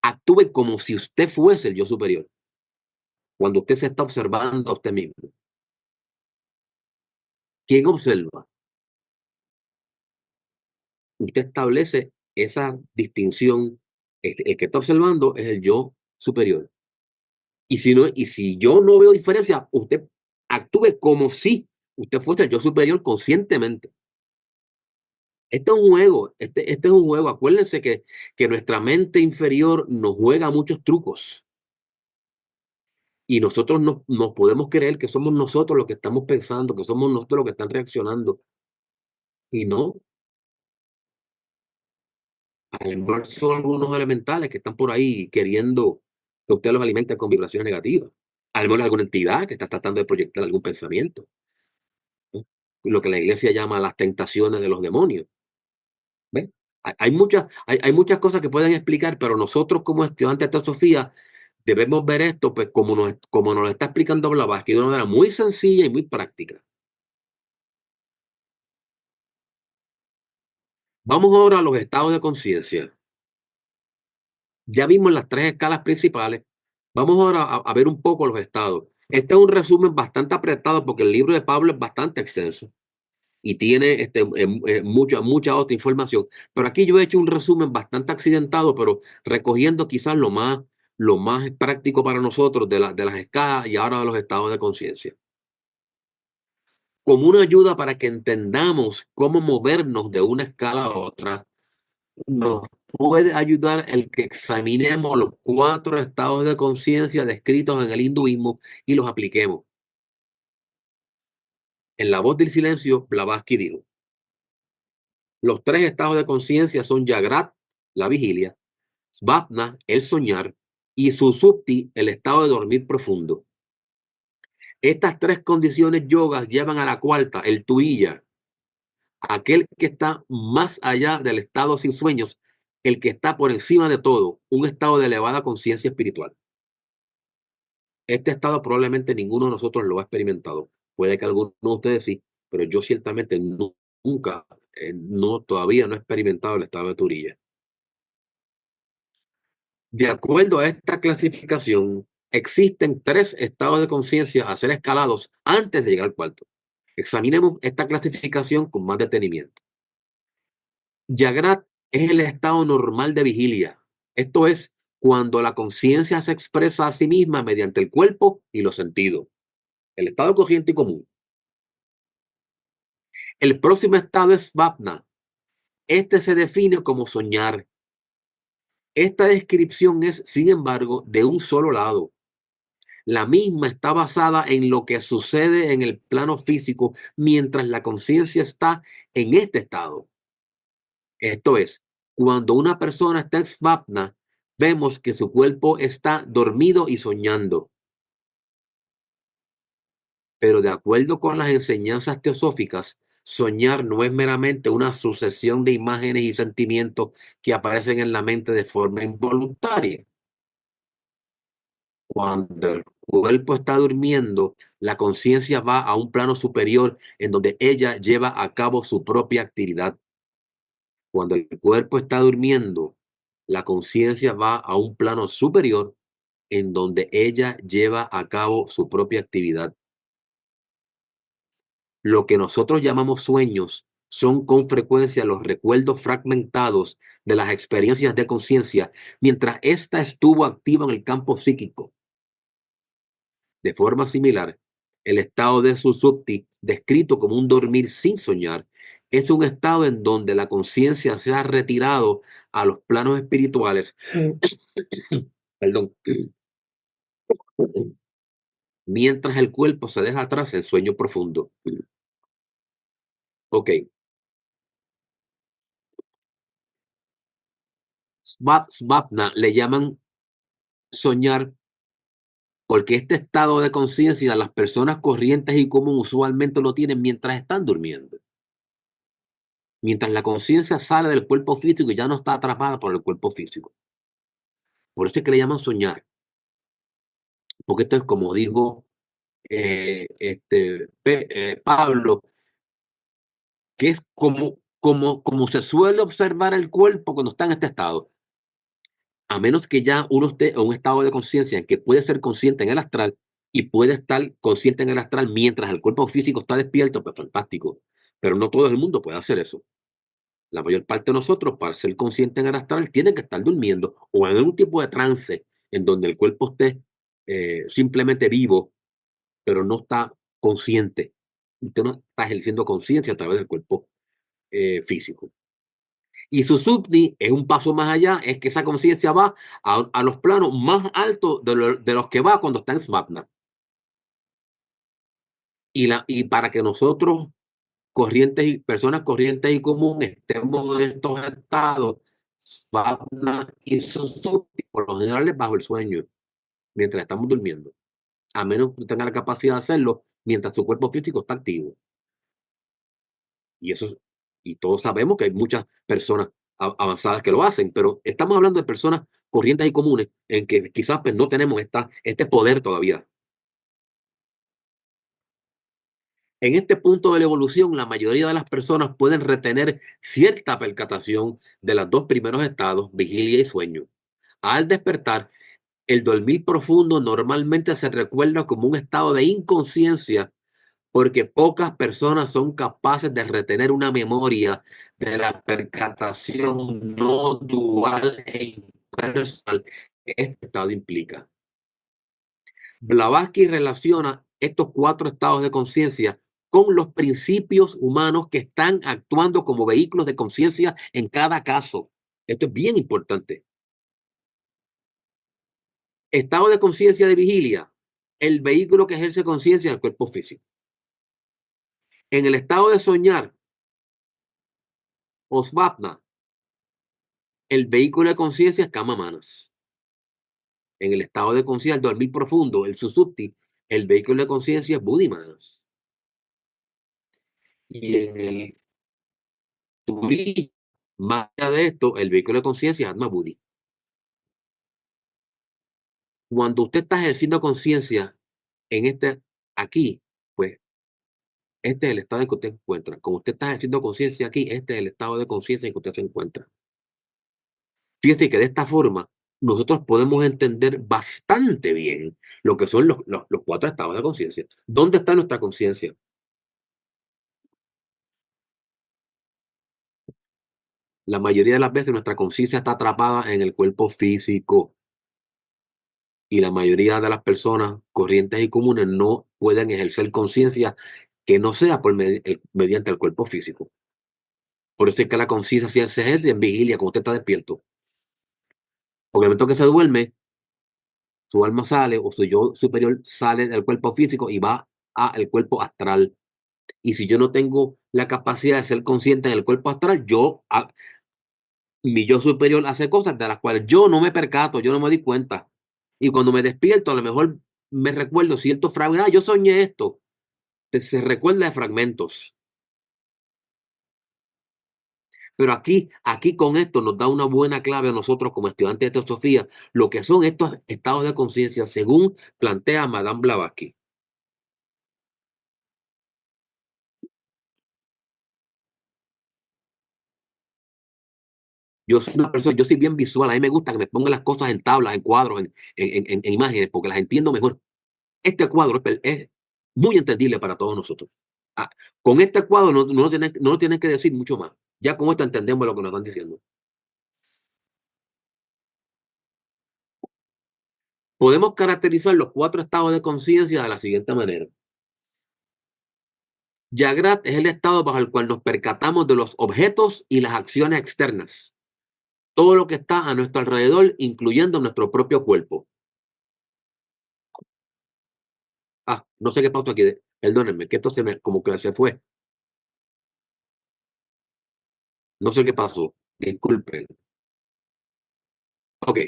Actúe como si usted fuese el yo superior. Cuando usted se está observando a usted mismo. ¿Quién observa? Usted establece esa distinción. El que está observando es el yo superior. Y si yo no veo diferencia, usted actúe como si usted fuese el yo superior conscientemente. Este es un juego, este es un juego. Acuérdense que nuestra mente inferior nos juega muchos trucos. Y nosotros nos podemos creer que somos nosotros los que estamos pensando, que somos nosotros los que están reaccionando. Y no, a lo mejor son algunos elementales que están por ahí queriendo que usted los alimente con vibraciones negativas. A lo mejor es alguna entidad que está tratando de proyectar algún pensamiento, ¿no? Lo que la iglesia llama las tentaciones de los demonios. ¿Ves? Hay muchas cosas que pueden explicar, pero nosotros como estudiantes de teosofía debemos ver esto pues, como nos lo está explicando Blavatsky de una manera muy sencilla y muy práctica. Vamos ahora a los estados de conciencia. Ya vimos las tres escalas principales. Vamos ahora a ver un poco los estados. Este es un resumen bastante apretado porque el libro de Pablo es bastante extenso y tiene mucha otra información. Pero aquí yo he hecho un resumen bastante accidentado, pero recogiendo quizás lo más práctico para nosotros de las escalas y ahora de los estados de conciencia. Como una ayuda para que entendamos cómo movernos de una escala a otra, nos puede ayudar el que examinemos los 4 estados de conciencia descritos en el hinduismo y los apliquemos. En La voz del silencio, Blavatsky dijo: los 3 estados de conciencia son Jagrat, la vigilia; Svapna, el soñar; y Susupti, el estado de dormir profundo. Estas tres condiciones yogas llevan a la cuarta, el tuiya, aquel que está más allá del estado sin sueños, el que está por encima de todo, un estado de elevada conciencia espiritual. Este estado probablemente ninguno de nosotros lo ha experimentado. Puede que algunos de ustedes sí, pero yo ciertamente nunca, todavía no he experimentado el estado de Turilla. De acuerdo a esta clasificación, existen tres estados de conciencia a ser escalados antes de llegar al cuarto. Examinemos esta clasificación con más detenimiento. Yagrat es el estado normal de vigilia. Esto es cuando la conciencia se expresa a sí misma mediante el cuerpo y los sentidos. El estado corriente y común. El próximo estado es Svapna. Este se define como soñar. Esta descripción es, sin embargo, de un solo lado. La misma está basada en lo que sucede en el plano físico mientras la conciencia está en este estado. Esto es, cuando una persona está en Svapna, vemos que su cuerpo está dormido y soñando. Pero de acuerdo con las enseñanzas teosóficas, soñar no es meramente una sucesión de imágenes y sentimientos que aparecen en la mente de forma involuntaria. Cuando el cuerpo está durmiendo, la conciencia va a un plano superior en donde ella lleva a cabo su propia actividad. Cuando el cuerpo está durmiendo, la conciencia va a un plano superior en donde ella lleva a cabo su propia actividad. Lo que nosotros llamamos sueños son con frecuencia los recuerdos fragmentados de las experiencias de conciencia mientras ésta estuvo activa en el campo psíquico. De forma similar, el estado de Susupti, descrito como un dormir sin soñar, es un estado en donde la conciencia se ha retirado a los planos espirituales, perdón, mientras el cuerpo se deja atrás en sueño profundo. Ok. Svapna le llaman soñar porque este estado de conciencia las personas corrientes y comunes usualmente lo tienen mientras están durmiendo. Mientras la conciencia sale del cuerpo físico y ya no está atrapada por el cuerpo físico. Por eso es que le llaman soñar. Porque esto es como dijo Pablo, que es como se suele observar el cuerpo cuando está en este estado. A menos que ya uno esté en un estado de conciencia en que puede ser consciente en el astral y puede estar consciente en el astral mientras el cuerpo físico está despierto, pues fantástico. Pero no todo el mundo puede hacer eso. La mayor parte de nosotros, para ser consciente en el astral, tiene que estar durmiendo o en un tipo de trance en donde el cuerpo esté simplemente vivo, pero no está consciente. Usted no está ejerciendo conciencia a través del cuerpo físico. Y Susupti es un paso más allá, es que esa conciencia va a los planos más altos de los que va cuando está en Svapna. Y para que nosotros, personas corrientes y comunes, estemos en estos estados, Svapna y Susupti, por lo general es bajo el sueño, mientras estamos durmiendo. A menos que tenga la capacidad de hacerlo mientras su cuerpo físico está activo. Y todos sabemos que hay muchas personas avanzadas que lo hacen, pero estamos hablando de personas corrientes y comunes en que quizás pues, no tenemos este poder todavía. En este punto de la evolución, la mayoría de las personas pueden retener cierta percatación de los dos primeros estados, vigilia y sueño. Al despertar, el dormir profundo normalmente se recuerda como un estado de inconsciencia porque pocas personas son capaces de retener una memoria de la percatación no dual e impersonal que este estado implica. Blavatsky relaciona estos cuatro estados de conciencia con los principios humanos que están actuando como vehículos de conciencia en cada caso. Esto es bien importante. Estado de conciencia de vigilia, el vehículo que ejerce conciencia del cuerpo físico. En el estado de soñar, o Svapna, el vehículo de conciencia es Kama Manas. En el estado de conciencia, el dormir profundo, el Susupti, el vehículo de conciencia es Buddhimanas. Y en el Turín, más allá de esto, el vehículo de conciencia es Atma Buddhi. Cuando usted está ejerciendo conciencia en aquí, pues este es el estado en que usted se encuentra. Como usted está ejerciendo conciencia aquí, este es el estado de conciencia en que usted se encuentra. Fíjate que de esta forma nosotros podemos entender bastante bien lo que son los 4 estados de conciencia. ¿Dónde está nuestra conciencia? La mayoría de las veces nuestra conciencia está atrapada en el cuerpo físico y la mayoría de las personas corrientes y comunes no pueden ejercer conciencia que no sea mediante el cuerpo físico. Por eso es que la conciencia se ejerce en vigilia, cuando usted está despierto. Porque el momento que se duerme, su alma sale o su yo superior sale del cuerpo físico y va al cuerpo astral. Y si yo no tengo la capacidad de ser consciente en el cuerpo astral, mi yo superior hace cosas de las cuales yo no me percato, yo no me di cuenta. Y cuando me despierto, a lo mejor me recuerdo ciertos fragmentos. Yo soñé esto. Se recuerda de fragmentos. Pero aquí con esto nos da una buena clave a nosotros como estudiantes de teosofía, lo que son estos estados de conciencia según plantea Madame Blavatsky. Yo soy una persona, yo soy bien visual, a mí me gusta que me pongan las cosas en tablas, en cuadros, en imágenes, porque las entiendo mejor. Este cuadro es muy entendible para todos nosotros. Ah, con este cuadro no tienen que decir mucho más. Ya con esto entendemos lo que nos están diciendo. Podemos caracterizar los 4 estados de conciencia de la siguiente manera. Jagrat es el estado bajo el cual nos percatamos de los objetos y las acciones externas. Todo lo que está a nuestro alrededor, incluyendo nuestro propio cuerpo. No sé qué pasó aquí. Perdónenme, que esto como que se fue. No sé qué pasó. Disculpen. Ok.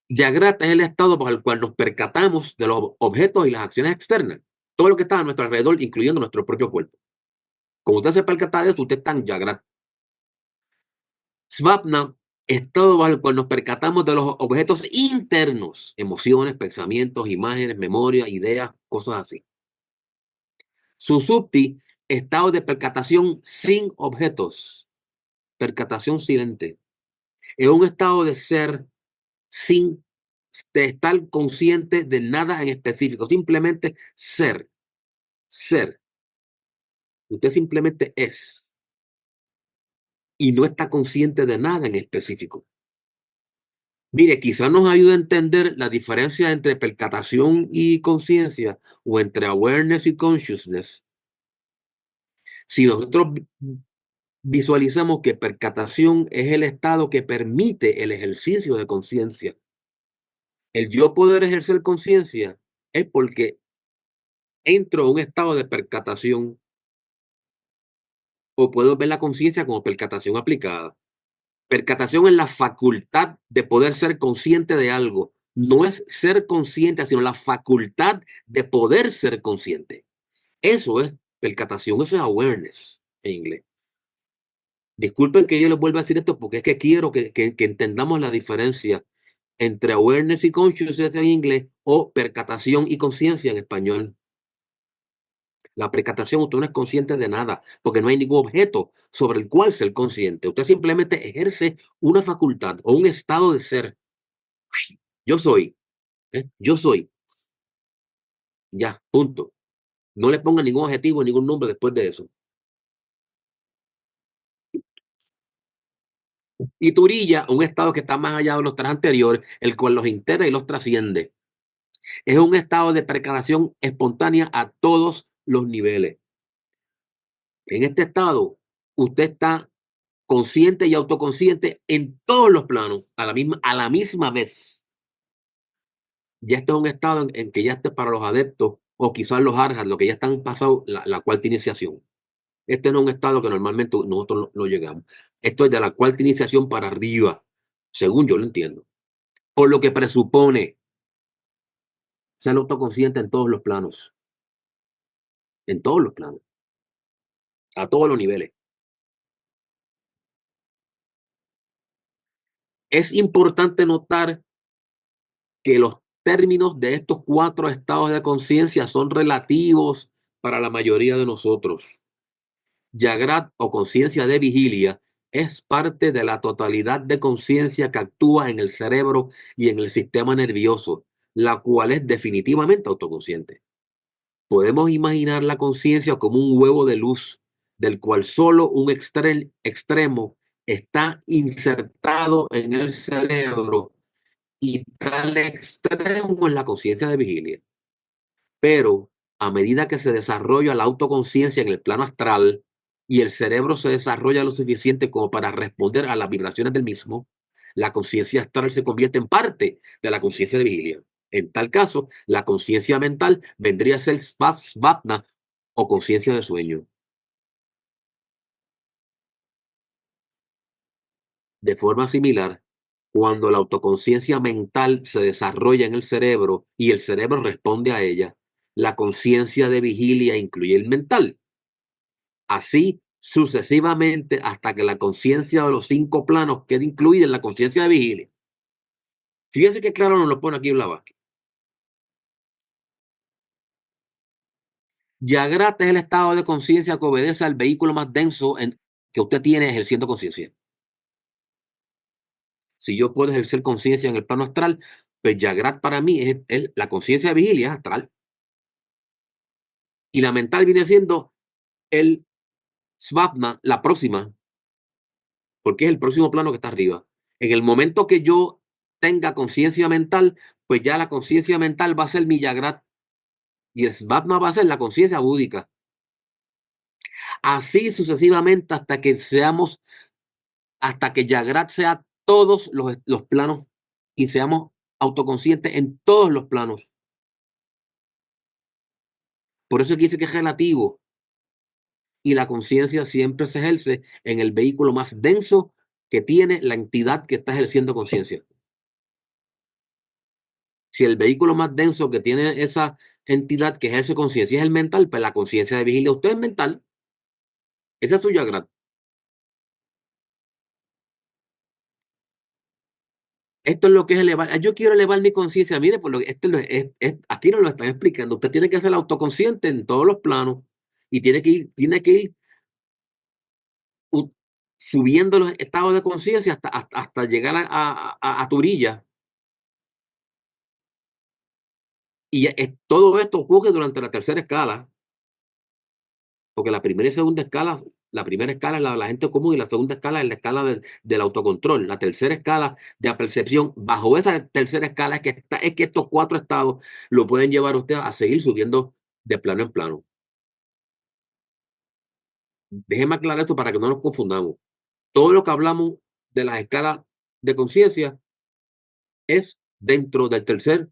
Jagrat es el estado bajo el cual nos percatamos de los objetos y las acciones externas. Todo lo que está a nuestro alrededor, incluyendo nuestro propio cuerpo. Como usted se percata de eso, usted está en Jagrat. Svapna, estado bajo el cual nos percatamos de los objetos internos, emociones, pensamientos, imágenes, memoria, ideas, cosas así. Susupti, estado de percatación sin objetos, percatación silente. Es un estado de ser sin de estar consciente de nada en específico, simplemente ser. Usted simplemente es y no está consciente de nada en específico. Mire, quizás nos ayude a entender la diferencia entre percatación y conciencia o entre awareness y consciousness. Si nosotros visualizamos que percatación es el estado que permite el ejercicio de conciencia, el yo poder ejercer conciencia es porque entro en un estado de percatación o puedo ver la conciencia como percatación aplicada. Percatación es la facultad de poder ser consciente de algo. No es ser consciente, sino la facultad de poder ser consciente. Eso es percatación, eso es awareness en inglés. Disculpen que yo les vuelva a decir esto porque es que quiero que entendamos la diferencia entre awareness y consciousness en inglés o percatación y conciencia en español. La percatación, usted no es consciente de nada, porque no hay ningún objeto sobre el cual ser consciente. Usted simplemente ejerce una facultad o un estado de ser. Yo soy, yo soy. Ya, punto. No le ponga ningún adjetivo, ningún nombre después de eso. Y Turilla, un estado que está más allá de los 3 anteriores, el cual los integra y los trasciende. Es un estado de percatación espontánea a todos los niveles. En este estado, usted está consciente y autoconsciente en todos los planos a la misma vez. Ya este es un estado en que ya esté para los adeptos o quizás los arhats, los que ya están pasados la cuarta iniciación. Este no es un estado que normalmente nosotros no llegamos. Esto es de la cuarta iniciación para arriba, según yo lo entiendo. Por lo que presupone ser autoconsciente en todos los planos, a todos los niveles. Es importante notar que los términos de estos 4 estados de conciencia son relativos para la mayoría de nosotros. Yagrat o conciencia de vigilia es parte de la totalidad de conciencia que actúa en el cerebro y en el sistema nervioso, la cual es definitivamente autoconsciente. Podemos imaginar la conciencia como un huevo de luz, del cual solo un extremo está insertado en el cerebro, y tal extremo es la conciencia de vigilia. Pero a medida que se desarrolla la autoconciencia en el plano astral y el cerebro se desarrolla lo suficiente como para responder a las vibraciones del mismo, la conciencia astral se convierte en parte de la conciencia de vigilia. En tal caso, la conciencia mental vendría a ser svapna o conciencia de sueño. De forma similar, cuando la autoconciencia mental se desarrolla en el cerebro y el cerebro responde a ella, la conciencia de vigilia incluye el mental. Así sucesivamente hasta que la conciencia de los 5 planos quede incluida en la conciencia de vigilia. Fíjense que claro nos lo pone aquí Blavatsky. Jagrata es el estado de conciencia que obedece al vehículo más denso que usted tiene ejerciendo conciencia. Si yo puedo ejercer conciencia en el plano astral, pues Jagrat para mí es la conciencia de vigilia astral. Y la mental viene siendo el Svapna, la próxima, porque es el próximo plano que está arriba. En el momento que yo tenga conciencia mental, pues ya la conciencia mental va a ser mi Jagrat y el Svapna va a ser la conciencia búdica. Así sucesivamente hasta que Jagrat sea todos los planos y seamos autoconscientes en todos los planos. Por eso dice que es relativo. Y la conciencia siempre se ejerce en el vehículo más denso que tiene la entidad que está ejerciendo conciencia. Si el vehículo más denso que tiene esa entidad que ejerce conciencia es el mental, pues la conciencia de vigilia usted es mental. Esa es su Jagrat. Esto es lo que es elevar. Yo quiero elevar mi conciencia. Mire, por lo que aquí nos lo están explicando. Usted tiene que ser autoconsciente en todos los planos y tiene que ir subiendo los estados de conciencia hasta llegar a tu orilla. Y todo esto ocurre durante la tercera escala, porque la primera y segunda escala, la primera escala es la de la gente común y la segunda escala es la escala del autocontrol. La tercera escala de percepción, bajo esa tercera escala es que estos 4 estados lo pueden llevar a usted a seguir subiendo de plano en plano. Déjeme aclarar esto para que no nos confundamos. Todo lo que hablamos de las escalas de conciencia es dentro del tercer,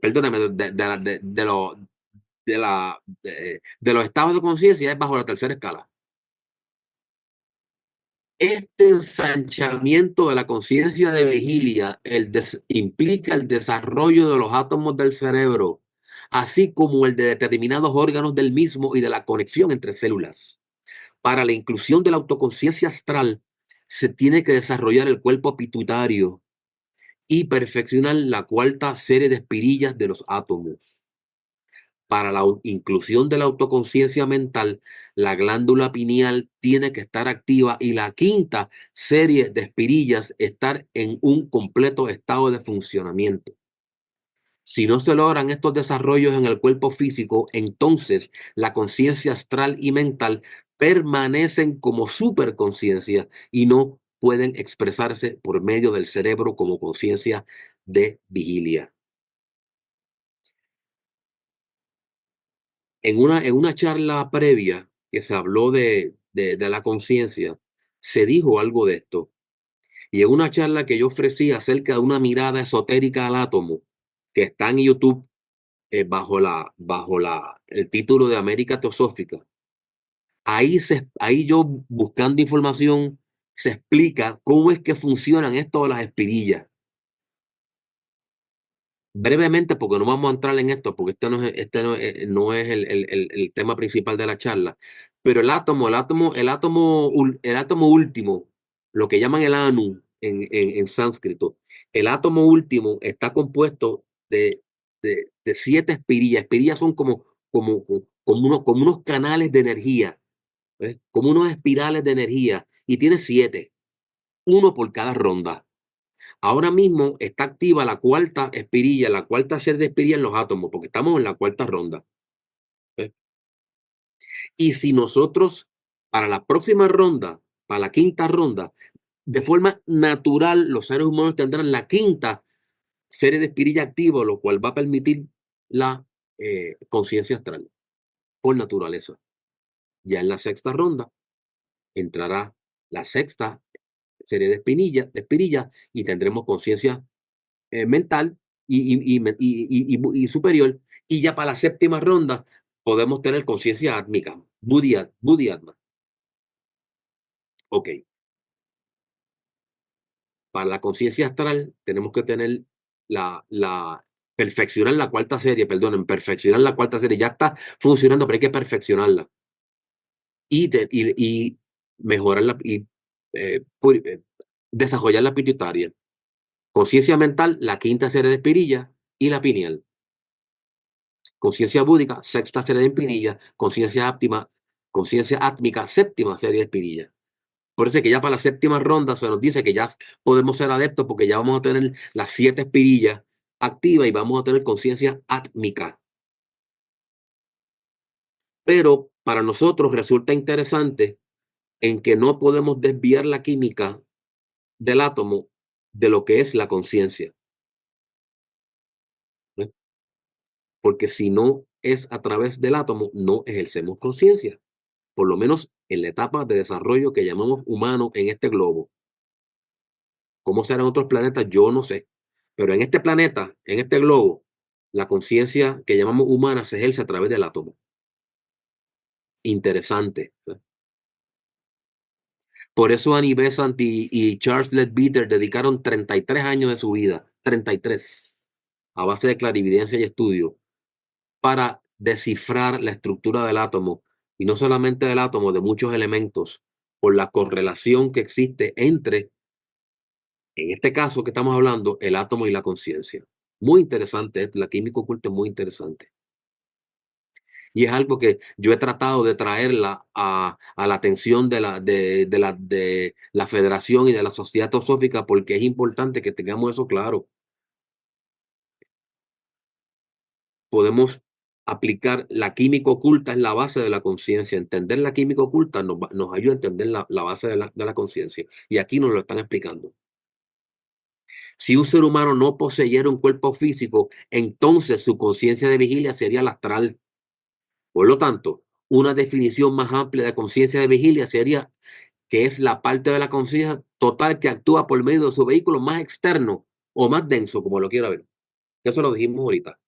perdóname, de los estados de conciencia es bajo la tercera escala. Este ensanchamiento de la conciencia de vigilia implica el desarrollo de los átomos del cerebro, así como el de determinados órganos del mismo y de la conexión entre células. Para la inclusión de la autoconciencia astral, se tiene que desarrollar el cuerpo pituitario y perfeccionar la 4ª serie de espirillas de los átomos. Para la inclusión de la autoconciencia mental, la glándula pineal tiene que estar activa y la 5ª serie de espirillas estar en un completo estado de funcionamiento. Si no se logran estos desarrollos en el cuerpo físico, entonces la conciencia astral y mental permanecen como superconciencia y no pueden expresarse por medio del cerebro como conciencia de vigilia. En una charla previa que se habló de la conciencia, se dijo algo de esto. Y en una charla que yo ofrecí acerca de una mirada esotérica al átomo, que está en YouTube, bajo el título de América Teosófica, ahí yo buscando información, se explica cómo es que funcionan esto de las espirillas. brevemente, porque no vamos a entrar en esto, porque no es el tema principal de la charla, pero el átomo último, lo que llaman el anu en sánscrito, el átomo último está compuesto de 7 espirillas. Espirillas son como unos canales de energía, ¿ves? Como unos espirales de energía, y tiene 7, uno por cada ronda. Ahora mismo está activa la cuarta espirilla, la cuarta serie de espirilla en los átomos, porque estamos en la cuarta ronda. ¿Ves? Y si nosotros, para la próxima ronda, para la quinta ronda, de forma natural, los seres humanos tendrán la quinta serie de espirilla activa, lo cual va a permitir la conciencia astral, por naturaleza. Ya en la sexta ronda entrará la sexta serie de espirilla y tendremos conciencia mental y superior. Y ya para la séptima ronda podemos tener conciencia átmica, Buddhi Atma. Ok, para la conciencia astral tenemos que tener perfeccionar la cuarta serie, perdonen, perfeccionar la cuarta serie. Ya está funcionando, pero hay que perfeccionarla y mejorarla y desarrollar la pituitaria. Conciencia mental, la quinta serie de espirilla y la pineal. Conciencia búdica, sexta serie de espirilla. Conciencia átmica, séptima serie de espirilla. Por eso es que ya para la séptima ronda se nos dice que ya podemos ser adeptos porque ya vamos a tener las 7 espirillas activas y vamos a tener conciencia átmica. Pero para nosotros resulta interesante en que no podemos desviar la química del átomo de lo que es la conciencia. ¿Eh? Porque si no es a través del átomo, no ejercemos conciencia. Por lo menos en la etapa de desarrollo que llamamos humano en este globo. ¿Cómo será en otros planetas? Yo no sé. Pero en este planeta, en este globo, la conciencia que llamamos humana se ejerce a través del átomo. Interesante. Por eso Annie Besant y Charles Leadbeater dedicaron 33 años de su vida, 33, a base de clarividencia y estudio, para descifrar la estructura del átomo, y no solamente del átomo, de muchos elementos, por la correlación que existe entre, en este caso que estamos hablando, el átomo y la conciencia. Muy interesante, la química oculta es muy interesante. Y es algo que yo he tratado de traerla a la atención de la Federación y de la Sociedad Teosófica, porque es importante que tengamos eso claro. Podemos aplicar la química oculta, es la base de la conciencia. Entender la química oculta nos ayuda a entender la base de la conciencia. Y aquí nos lo están explicando. Si un ser humano no poseyera un cuerpo físico, entonces su conciencia de vigilia sería la astral. Por lo tanto, una definición más amplia de conciencia de vigilia sería que es la parte de la conciencia total que actúa por medio de su vehículo más externo o más denso, como lo quiera ver. Eso lo dijimos ahorita.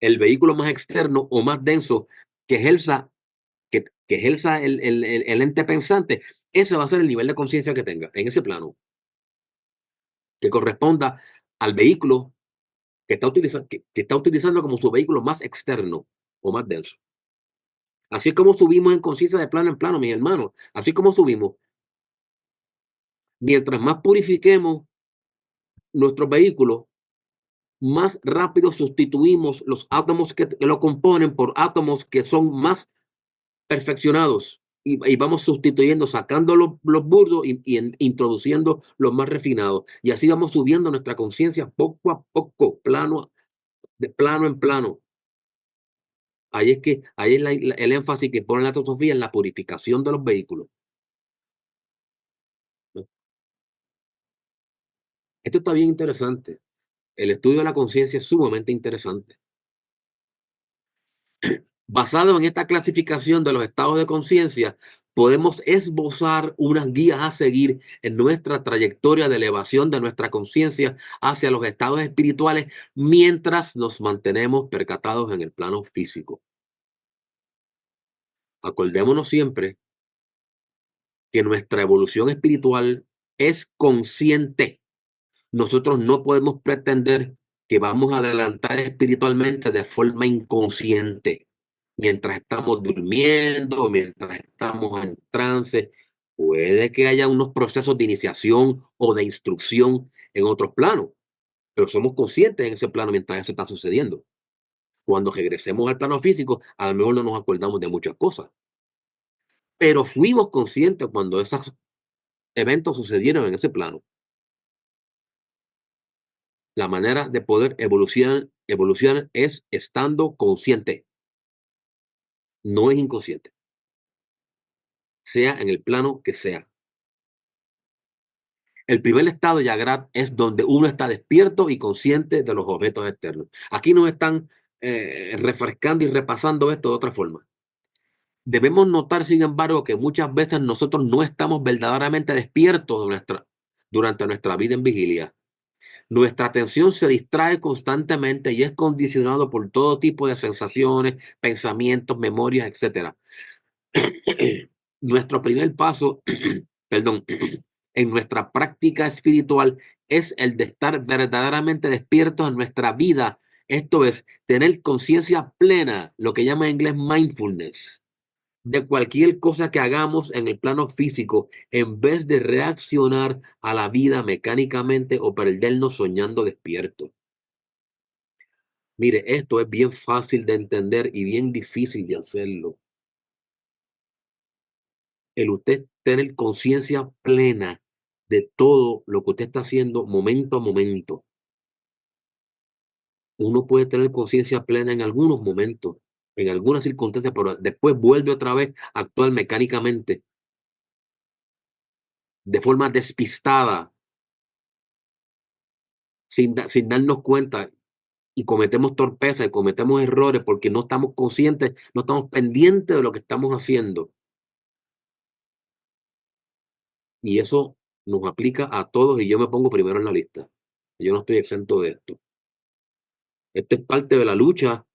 El vehículo más externo o más denso que ejerza, que ejerza el ente pensante, ese va a ser el nivel de conciencia que tenga en ese plano, que corresponda al vehículo que está utilizando como su vehículo más externo o más denso. Así es como subimos en conciencia de plano en plano, mis hermanos. Así como subimos. Mientras más purifiquemos nuestros vehículos, más rápido sustituimos los átomos que lo componen por átomos que son más perfeccionados. Y vamos sustituyendo, sacando los burdos introduciendo los más refinados. Y así vamos subiendo nuestra conciencia poco a poco, de plano en plano. Ahí es el énfasis que pone la teosofía en la purificación de los vehículos. Esto está bien interesante. El estudio de la conciencia es sumamente interesante. Basado en esta clasificación de los estados de conciencia, podemos esbozar unas guías a seguir en nuestra trayectoria de elevación de nuestra conciencia hacia los estados espirituales mientras nos mantenemos percatados en el plano físico. Acordémonos siempre que nuestra evolución espiritual es consciente. nosotros no podemos pretender que vamos a adelantar espiritualmente de forma inconsciente, mientras estamos durmiendo, mientras estamos en trance. Puede que haya unos procesos de iniciación o de instrucción en otros planos, pero somos conscientes en ese plano mientras eso está sucediendo. Cuando regresemos al plano físico, a lo mejor no nos acordamos de muchas cosas, pero fuimos conscientes cuando esos eventos sucedieron en ese plano. La manera de poder evolucionar es estando consciente, no es inconsciente, sea en el plano que sea. El primer estado, Yagrat, es donde uno está despierto y consciente de los objetos externos. Aquí nos están refrescando y repasando esto de otra forma. Debemos notar, sin embargo, que muchas veces nosotros no estamos verdaderamente despiertos durante nuestra vida en vigilia. Nuestra atención se distrae constantemente y es condicionado por todo tipo de sensaciones, pensamientos, memorias, etcétera. Nuestro primer paso, perdón, en nuestra práctica espiritual es el de estar verdaderamente despiertos en nuestra vida. Esto es, tener conciencia plena, lo que llama en inglés mindfulness, de cualquier cosa que hagamos en el plano físico, en vez de reaccionar a la vida mecánicamente o perdernos soñando despierto. Mire, esto es bien fácil de entender y bien difícil de hacerlo. El usted tener conciencia plena de todo lo que usted está haciendo momento a momento. Uno puede tener conciencia plena en algunos momentos, en algunas circunstancias, pero después vuelve otra vez a actuar mecánicamente, de forma despistada, sin darnos cuenta, y cometemos torpezas y cometemos errores porque no estamos conscientes, no estamos pendientes de lo que estamos haciendo. Y eso nos aplica a todos y yo me pongo primero en la lista. Yo no estoy exento de esto. Esto es parte de la lucha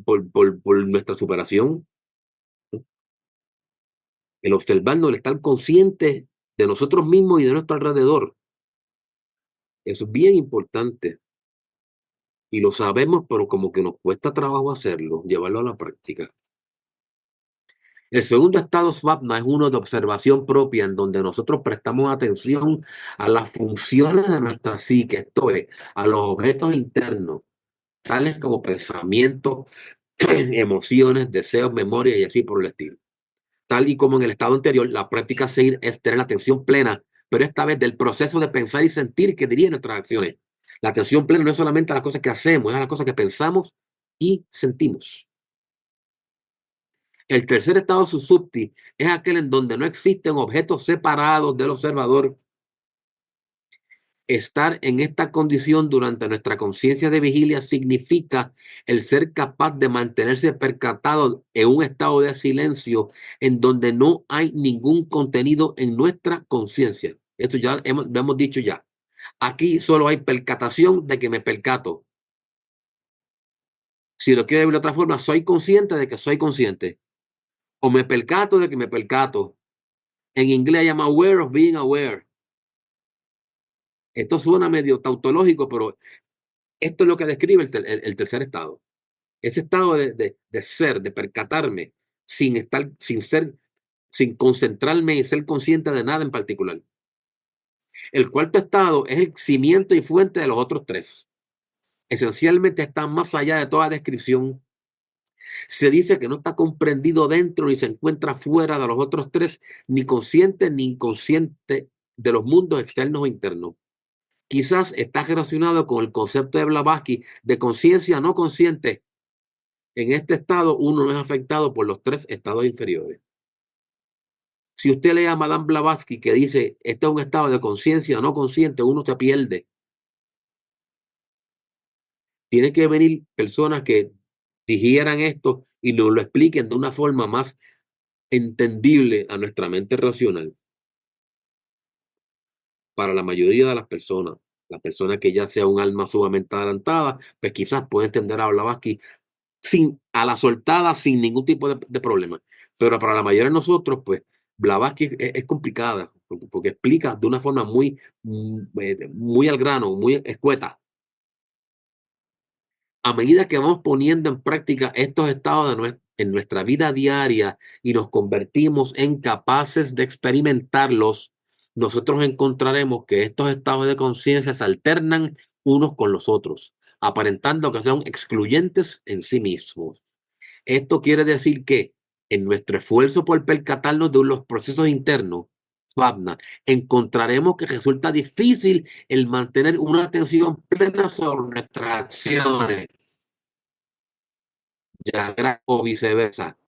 por nuestra superación. El observarnos, el estar conscientes de nosotros mismos y de nuestro alrededor. Eso es bien importante. Y lo sabemos, pero como que nos cuesta trabajo hacerlo, llevarlo a la práctica. El segundo estado Svapna es uno de observación propia, en donde nosotros prestamos atención a las funciones de nuestra psique, esto es, a los objetos internos, tales como pensamientos, emociones, deseos, memorias y así por el estilo. Tal y como en el estado anterior, la práctica seguir es tener la atención plena, pero esta vez del proceso de pensar y sentir que dirige nuestras acciones. La atención plena no es solamente a las cosas que hacemos, es a las cosas que pensamos y sentimos. El tercer estado susupti es aquel en donde no existen objetos separados del observador. Estar en esta condición durante nuestra conciencia de vigilia significa el ser capaz de mantenerse percatado en un estado de silencio en donde no hay ningún contenido en nuestra conciencia. Esto ya lo hemos dicho ya. Aquí solo hay percatación de que me percato. Si lo quiero ver de otra forma, soy consciente de que soy consciente. O me percato de que me percato. En inglés se llama aware of being aware. Esto suena medio tautológico, pero esto es lo que describe el tercer estado. Ese estado de ser, de percatarme, sin concentrarme y ser consciente de nada en particular. El cuarto estado es el cimiento y fuente de los otros tres. Esencialmente está más allá de toda descripción. Se dice que no está comprendido dentro ni se encuentra fuera de los otros tres, ni consciente ni inconsciente de los mundos externos o internos. Quizás está relacionado con el concepto de Blavatsky de conciencia no consciente. En este estado, uno no es afectado por los tres estados inferiores. Si usted lee a Madame Blavatsky que dice, este es un estado de conciencia no consciente, uno se pierde. Tiene que venir personas que digieran esto y nos lo expliquen de una forma más entendible a nuestra mente racional. Para la mayoría de las personas que ya sea un alma sumamente adelantada, pues quizás pueden entender a Blavatsky a la soltada, sin ningún tipo de problema. Pero para la mayoría de nosotros, pues, Blavatsky es complicada. porque explica de una forma muy al grano, muy escueta. A medida que vamos poniendo en práctica estos estados en nuestra vida diaria y nos convertimos en capaces de experimentarlos, nosotros encontraremos que estos estados de conciencia se alternan unos con los otros, aparentando que son excluyentes en sí mismos. Esto quiere decir que en nuestro esfuerzo por percatarnos de los procesos internos, Swapna, encontraremos que resulta difícil el mantener una atención plena sobre nuestras acciones, ya o viceversa.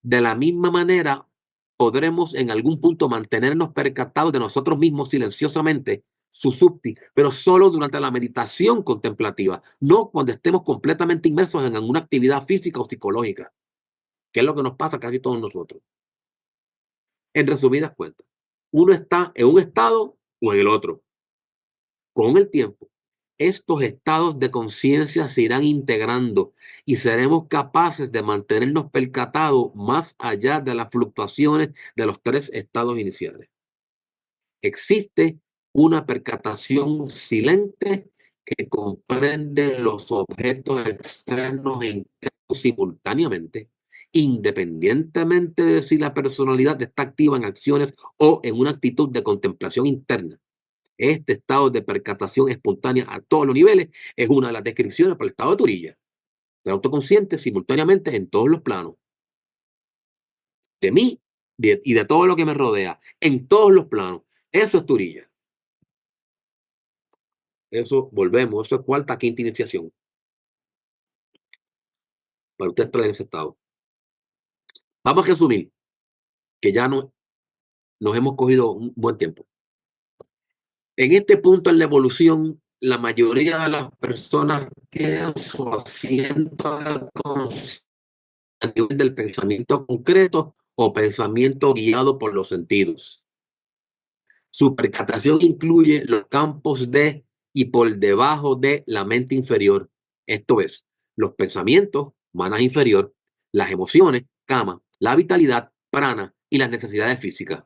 De la misma manera, podremos en algún punto mantenernos percatados de nosotros mismos silenciosamente, susupti, pero solo durante la meditación contemplativa, no cuando estemos completamente inmersos en alguna actividad física o psicológica, que es lo que nos pasa a casi todos nosotros. En resumidas cuentas, uno está en un estado o en el otro. Con el tiempo, estos estados de conciencia se irán integrando y seremos capaces de mantenernos percatados más allá de las fluctuaciones de los tres estados iniciales. Existe una percatación silente que comprende los objetos externos e internos simultáneamente, independientemente de si la personalidad está activa en acciones o en una actitud de contemplación interna. Este estado de percatación espontánea a todos los niveles es una de las descripciones para el estado de Turilla, de autoconsciente simultáneamente en todos los planos, de mí y de todo lo que me rodea, en todos los planos. Eso es Turilla. Eso, volvemos, eso es cuarta, quinta iniciación. Para usted estar en ese estado. Vamos a resumir, que ya nos hemos cogido un buen tiempo. En este punto en la evolución, la mayoría de las personas quedan su asiento de conciencia a nivel del pensamiento concreto o pensamiento guiado por los sentidos. Su percatación incluye los campos de y por debajo de la mente inferior, esto es, los pensamientos, mana inferior, las emociones, kama, la vitalidad, prana y las necesidades físicas,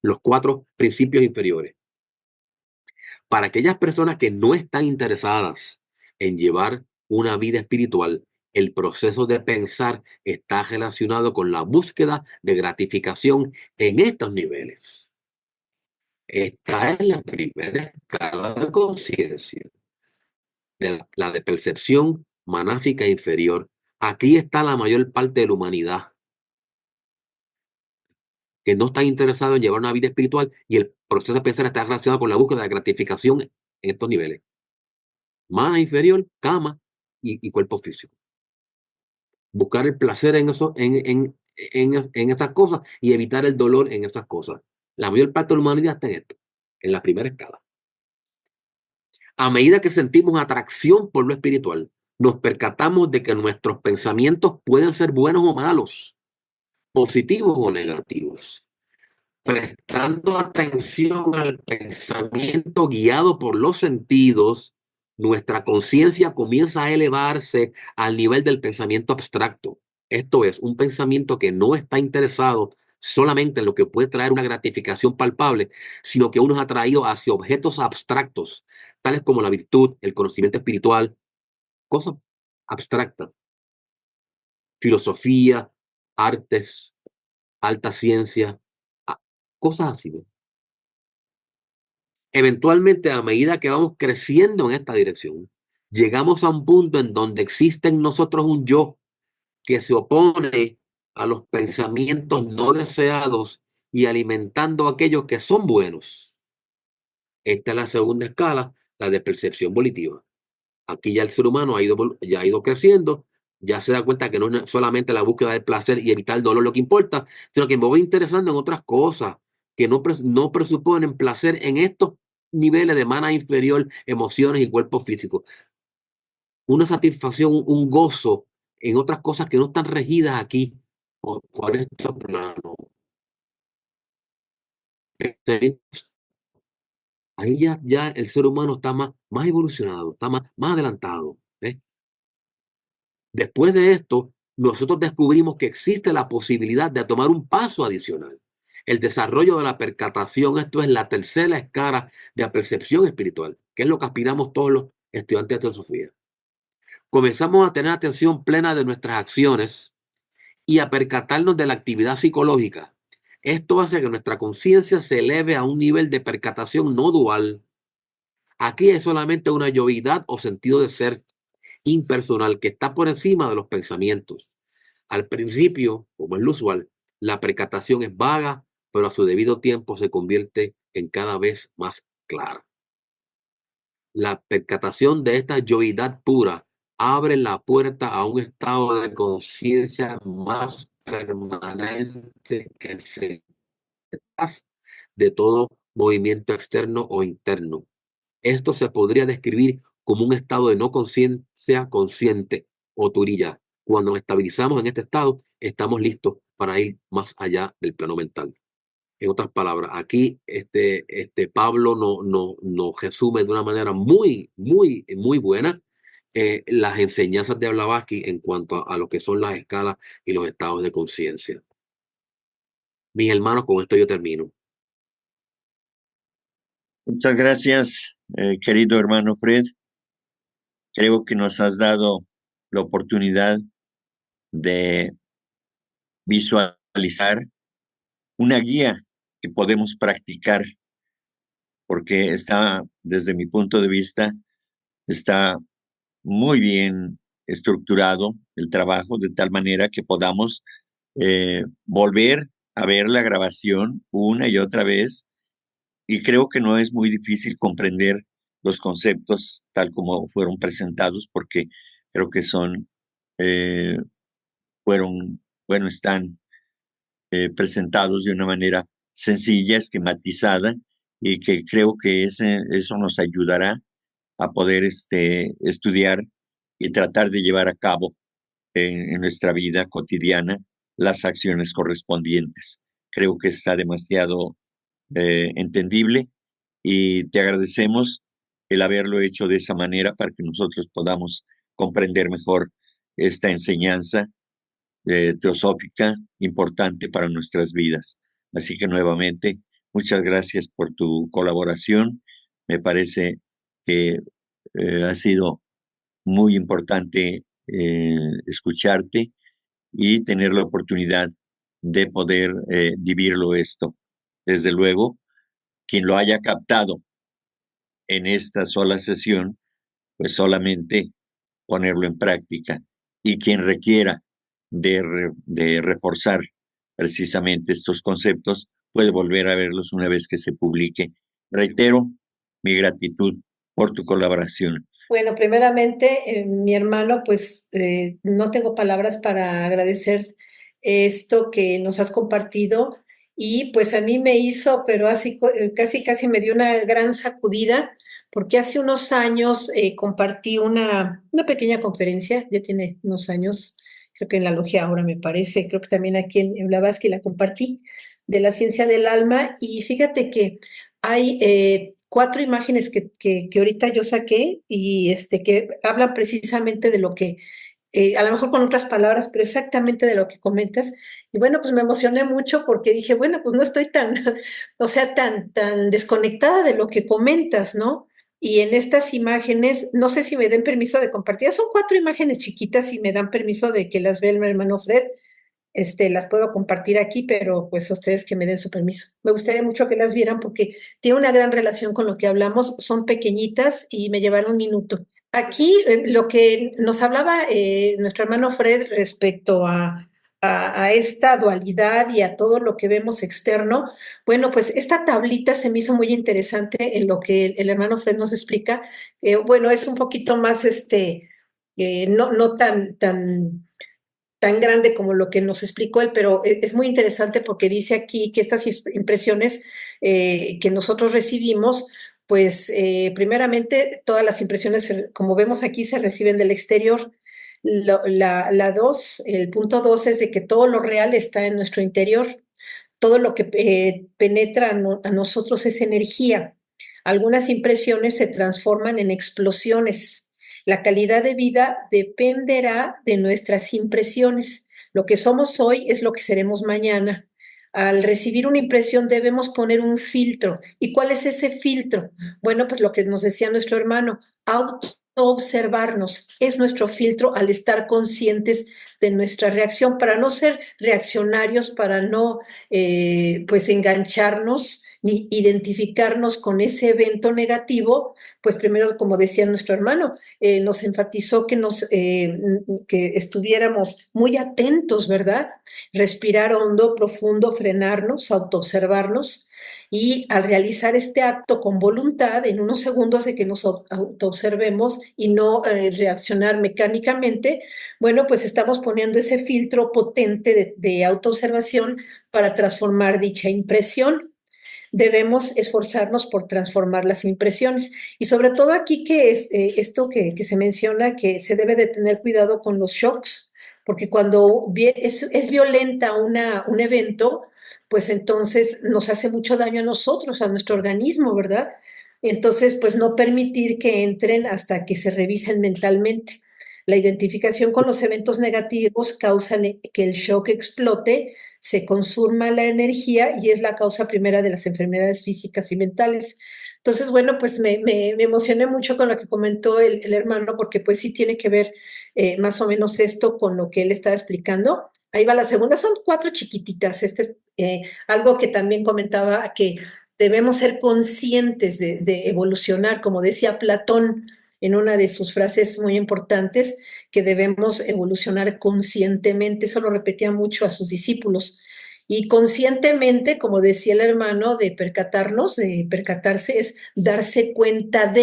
los cuatro principios inferiores. Para aquellas personas que no están interesadas en llevar una vida espiritual, el proceso de pensar está relacionado con la búsqueda de gratificación en estos niveles. Esta es la primera escala de conciencia, la de percepción manásica inferior. Aquí está la mayor parte de la humanidad, que no está interesado en llevar una vida espiritual y el proceso de pensar está relacionado con la búsqueda de gratificación en estos niveles. Mana inferior, kama y cuerpo físico. Buscar el placer en eso, en estas cosas y evitar el dolor en estas cosas. La mayor parte de la humanidad está en esto, en la primera escala. A medida que sentimos atracción por lo espiritual, nos percatamos de que nuestros pensamientos pueden ser buenos o malos, positivos o negativos. Prestando atención al pensamiento guiado por los sentidos, nuestra conciencia comienza a elevarse al nivel del pensamiento abstracto. Esto es, un pensamiento que no está interesado solamente en lo que puede traer una gratificación palpable, sino que uno es atraído hacia objetos abstractos, tales como la virtud, el conocimiento espiritual, cosas abstractas, filosofía, artes, alta ciencia, cosas así, ¿no? Eventualmente, a medida que vamos creciendo en esta dirección, llegamos a un punto en donde existe en nosotros un yo que se opone a los pensamientos no deseados y alimentando aquellos que son buenos. Esta es la segunda escala, la de percepción volitiva. Aquí ya el ser humano ya ha ido creciendo, ya se da cuenta que no es solamente la búsqueda del placer y evitar el dolor lo que importa, sino que me voy interesando en otras cosas que no presuponen placer en estos niveles de mana inferior, emociones y cuerpo físico. Una satisfacción, un gozo en otras cosas que no están regidas aquí por estos planos. Ahí ya el ser humano está más evolucionado, está más adelantado. ¿Ves? Después de esto, nosotros descubrimos que existe la posibilidad de tomar un paso adicional. el desarrollo de la percatación. Esto es la tercera escala de la percepción espiritual, que es lo que aspiramos todos los estudiantes de teosofía. Comenzamos a tener atención plena de nuestras acciones y a percatarnos de la actividad psicológica. Esto hace que nuestra conciencia se eleve a un nivel de percatación no dual. Aquí es solamente una yoidad o sentido de ser impersonal que está por encima de los pensamientos. Al principio, como es lo usual, la percatación es vaga, pero a su debido tiempo se convierte en cada vez más clara. La percatación de esta yoidad pura abre la puerta a un estado de conciencia más permanente que se de todo movimiento externo o interno. Esto se podría describir como un estado de no conciencia consciente o turilla. Cuando nos estabilizamos en este estado, estamos listos para ir más allá del plano mental. En otras palabras, aquí Pablo nos resume de una manera muy, muy, muy buena las enseñanzas de Blavatsky en cuanto a lo que son las escalas y los estados de conciencia. Mis hermanos, con esto yo termino. Muchas gracias, querido hermano Fred. Creo que nos has dado la oportunidad de visualizar una guía que podemos practicar, porque está, desde mi punto de vista, está muy bien estructurado el trabajo, de tal manera que podamos volver a ver la grabación una y otra vez, y creo que no es muy difícil comprender los conceptos tal como fueron presentados, porque creo que eh, están presentados de una manera sencilla, esquematizada, y que creo que eso nos ayudará a poder estudiar y tratar de llevar a cabo en nuestra vida cotidiana las acciones correspondientes. Creo que está demasiado entendible, y te agradecemos el haberlo hecho de esa manera para que nosotros podamos comprender mejor esta enseñanza teosófica importante para nuestras vidas. Así que nuevamente, muchas gracias por tu colaboración. Me parece que ha sido muy importante escucharte y tener la oportunidad de poder vivirlo esto. Desde luego, quien lo haya captado en esta sola sesión, pues solamente ponerlo en práctica. Y quien requiera de reforzar precisamente estos conceptos, puede volver a verlos una vez que se publique. Reitero mi gratitud por tu colaboración. Bueno, primeramente, mi hermano, pues no tengo palabras para agradecer esto que nos has compartido, y pues a mí me hizo, pero así casi me dio una gran sacudida, porque hace unos años compartí una pequeña conferencia, ya tiene unos años, creo que en la logia ahora me parece, creo que también aquí en Blavatsky la compartí, de la ciencia del alma, y fíjate que hay 4 imágenes que ahorita yo saqué, y que hablan precisamente de lo que, a lo mejor con otras palabras, pero exactamente de lo que comentas. Y bueno, pues me emocioné mucho porque dije, bueno, pues no estoy tan, o sea, tan desconectada de lo que comentas, ¿no? Y en estas imágenes, no sé si me den permiso de compartir, son 4 imágenes chiquitas y me dan permiso de que las vea el hermano Fred. Las puedo compartir aquí, pero pues ustedes que me den su permiso. Me gustaría mucho que las vieran porque tiene una gran relación con lo que hablamos, son pequeñitas y me llevaron un minuto. Aquí lo que nos hablaba nuestro hermano Fred respecto a esta dualidad y a todo lo que vemos externo, bueno, pues esta tablita se me hizo muy interesante en lo que el hermano Fred nos explica. Bueno, es un poquito más, no tan grande como lo que nos explicó él, pero es muy interesante porque dice aquí que estas impresiones que nosotros recibimos, pues primeramente todas las impresiones, como vemos aquí, se reciben del exterior. El punto 2 es de que todo lo real está en nuestro interior. Todo lo que penetra a nosotros es energía. Algunas impresiones se transforman en explosiones. La calidad de vida dependerá de nuestras impresiones. Lo que somos hoy es lo que seremos mañana. al recibir una impresión debemos poner un filtro. ¿Y cuál es ese filtro? Bueno, pues lo que nos decía nuestro hermano, autoobservarnos es nuestro filtro al estar conscientes de nuestra reacción, para no ser reaccionarios, para no pues engancharnos ni identificarnos con ese evento negativo. Pues primero, como decía nuestro hermano, nos enfatizó que estuviéramos muy atentos, ¿verdad? Respirar hondo, profundo, frenarnos, autoobservarnos, y al realizar este acto con voluntad, en unos segundos de que nos autoobservemos y no reaccionar mecánicamente, bueno, pues estamos poniendo ese filtro potente de autoobservación para transformar dicha impresión. Debemos esforzarnos por transformar las impresiones. Y sobre todo aquí que es esto que se menciona, que se debe de tener cuidado con los shocks, porque cuando es violenta un evento, pues entonces nos hace mucho daño a nosotros, a nuestro organismo, ¿verdad? Entonces, pues no permitir que entren hasta que se revisen mentalmente. La identificación con los eventos negativos causa que el shock explote, se consuma la energía y es la causa primera de las enfermedades físicas y mentales. Entonces, bueno, pues me emocioné mucho con lo que comentó el hermano, porque pues sí tiene que ver más o menos esto con lo que él estaba explicando. Ahí va la segunda, son 4 chiquititas. Algo que también comentaba, que debemos ser conscientes de evolucionar, como decía Platón en una de sus frases muy importantes, que debemos evolucionar conscientemente. Eso lo repetía mucho a sus discípulos. Y conscientemente, como decía el hermano, de percatarse es darse cuenta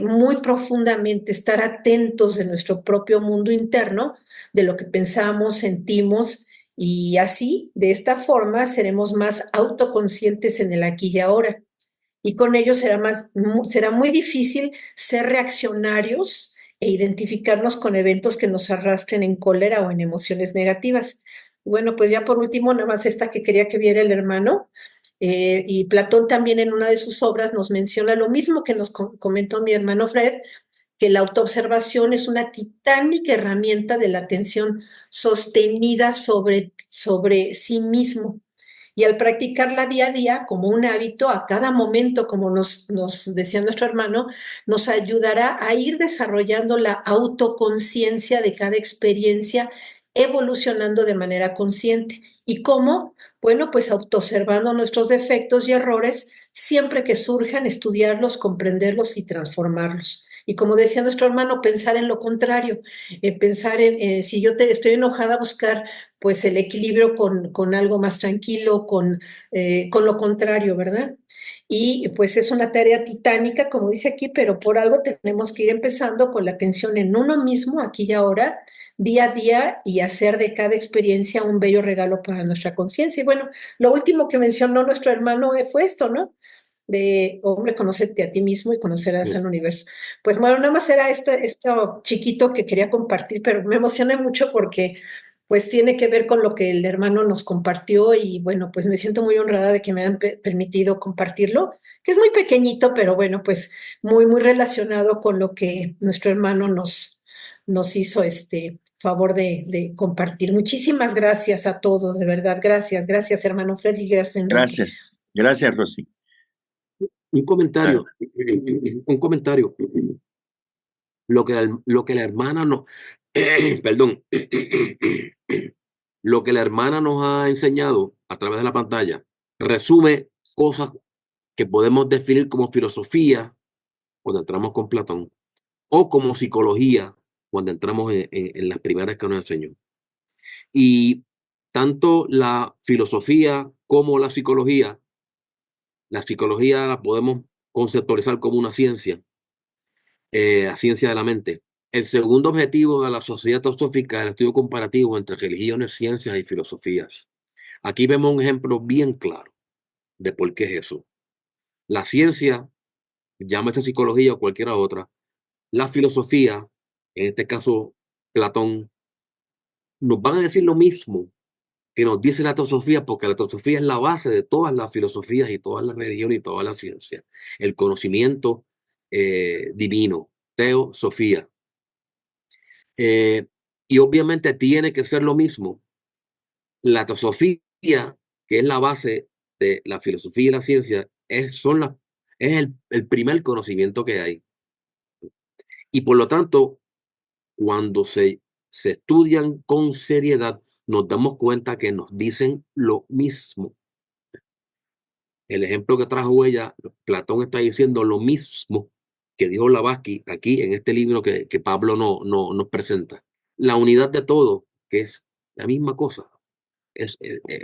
muy profundamente, estar atentos de nuestro propio mundo interno, de lo que pensamos, sentimos, y así, de esta forma, seremos más autoconscientes en el aquí y ahora. Y con ello será muy difícil ser reaccionarios e identificarnos con eventos que nos arrastren en cólera o en emociones negativas. Bueno, pues ya por último, nada más esta que quería que viera el hermano. Y Platón también en una de sus obras nos menciona lo mismo que nos comentó mi hermano Fred, que la autoobservación es una titánica herramienta de la atención sostenida sobre sí mismo. Y al practicarla día a día como un hábito, a cada momento, como nos decía nuestro hermano, nos ayudará a ir desarrollando la autoconciencia de cada experiencia, evolucionando de manera consciente. ¿Y cómo? Bueno, pues autoobservando nuestros defectos y errores, siempre que surjan, estudiarlos, comprenderlos y transformarlos. Y como decía nuestro hermano, pensar en lo contrario, pensar si yo estoy enojada, buscar pues el equilibrio con algo más tranquilo, con lo contrario, ¿verdad? Y pues es una tarea titánica, como dice aquí, pero por algo tenemos que ir empezando con la atención en uno mismo, aquí y ahora, día a día, y hacer de cada experiencia un bello regalo para nuestra conciencia. Y bueno, lo último que mencionó nuestro hermano fue esto, ¿no? De, hombre, conócete a ti mismo y conocerás al universo. Pues bueno, nada más era esto chiquito que quería compartir, pero me emocioné mucho porque pues tiene que ver con lo que el hermano nos compartió, y bueno, pues me siento muy honrada de que me hayan permitido compartirlo, que es muy pequeñito, pero bueno, pues muy relacionado con lo que nuestro hermano nos hizo este favor de compartir. Muchísimas gracias a todos, de verdad, gracias hermano Freddy, gracias Enrique. Gracias, Rosy. Un comentario, un comentario. Lo que la hermana nos, perdón, lo que la hermana nos ha enseñado a través de la pantalla resume cosas que podemos definir como filosofía cuando entramos con Platón, o como psicología cuando entramos en las primeras que nos enseñó. Y tanto la filosofía como la psicología la podemos conceptualizar como una ciencia, la ciencia de la mente. El segundo objetivo de la sociedad teosófica es el estudio comparativo entre religiones, ciencias y filosofías. Aquí vemos un ejemplo bien claro de por qué es eso. La ciencia, llámese psicología o cualquiera otra, la filosofía, en este caso Platón, nos van a decir lo mismo que nos dice la teosofía, porque la teosofía es la base de todas las filosofías y todas las religiones y todas las ciencias. El conocimiento divino, teosofía. Y obviamente tiene que ser lo mismo. La teosofía que es la base de la filosofía y la ciencia, es el primer conocimiento que hay. Y por lo tanto, cuando se estudian con seriedad, nos damos cuenta que nos dicen lo mismo. El ejemplo que trajo ella, Platón está diciendo lo mismo que dijo Blavatsky aquí en este libro que Pablo nos presenta. La unidad de todo, que es la misma cosa.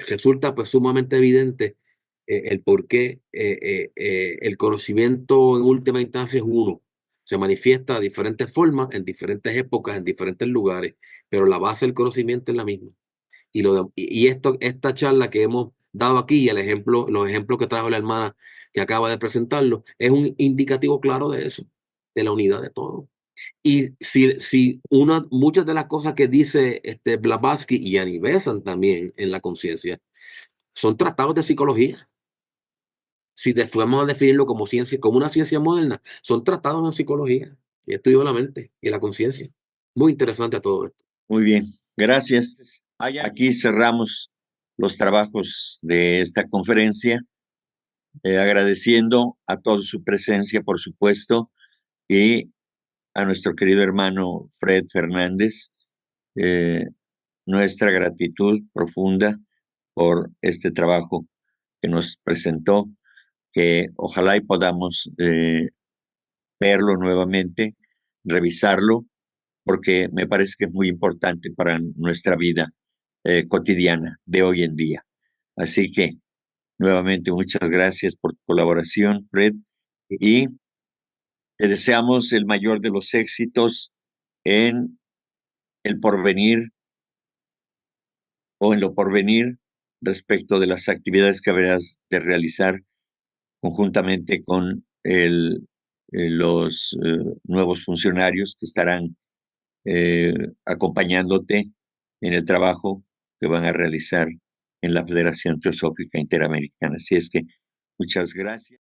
Resulta pues sumamente evidente el por qué el conocimiento en última instancia es uno. Se manifiesta de diferentes formas, en diferentes épocas, en diferentes lugares, pero la base del conocimiento es la misma. Y esta charla que hemos dado aquí, y los ejemplos que trajo la hermana que acaba de presentarlo, es un indicativo claro de eso, de la unidad de todo. Y si muchas de las cosas que dice Blavatsky y Annie Besant también en La conciencia, son tratados de psicología. Si fuéramos a definirlo como ciencia, como una ciencia moderna, son tratados en psicología y estudio de la mente y la conciencia. Muy interesante todo esto. Muy bien, gracias. Aquí cerramos los trabajos de esta conferencia, agradeciendo a toda su presencia, por supuesto, y a nuestro querido hermano Fred Fernández, nuestra gratitud profunda por este trabajo que nos presentó, que ojalá y podamos verlo nuevamente, revisarlo, porque me parece que es muy importante para nuestra vida cotidiana de hoy en día. Así que, nuevamente, muchas gracias por tu colaboración, Fred, y te deseamos el mayor de los éxitos en el porvenir o en lo porvenir respecto de las actividades que habrás de realizar conjuntamente con los nuevos funcionarios que estarán acompañándote en el trabajo que van a realizar en la Federación Teosófica Interamericana. Así es que muchas gracias.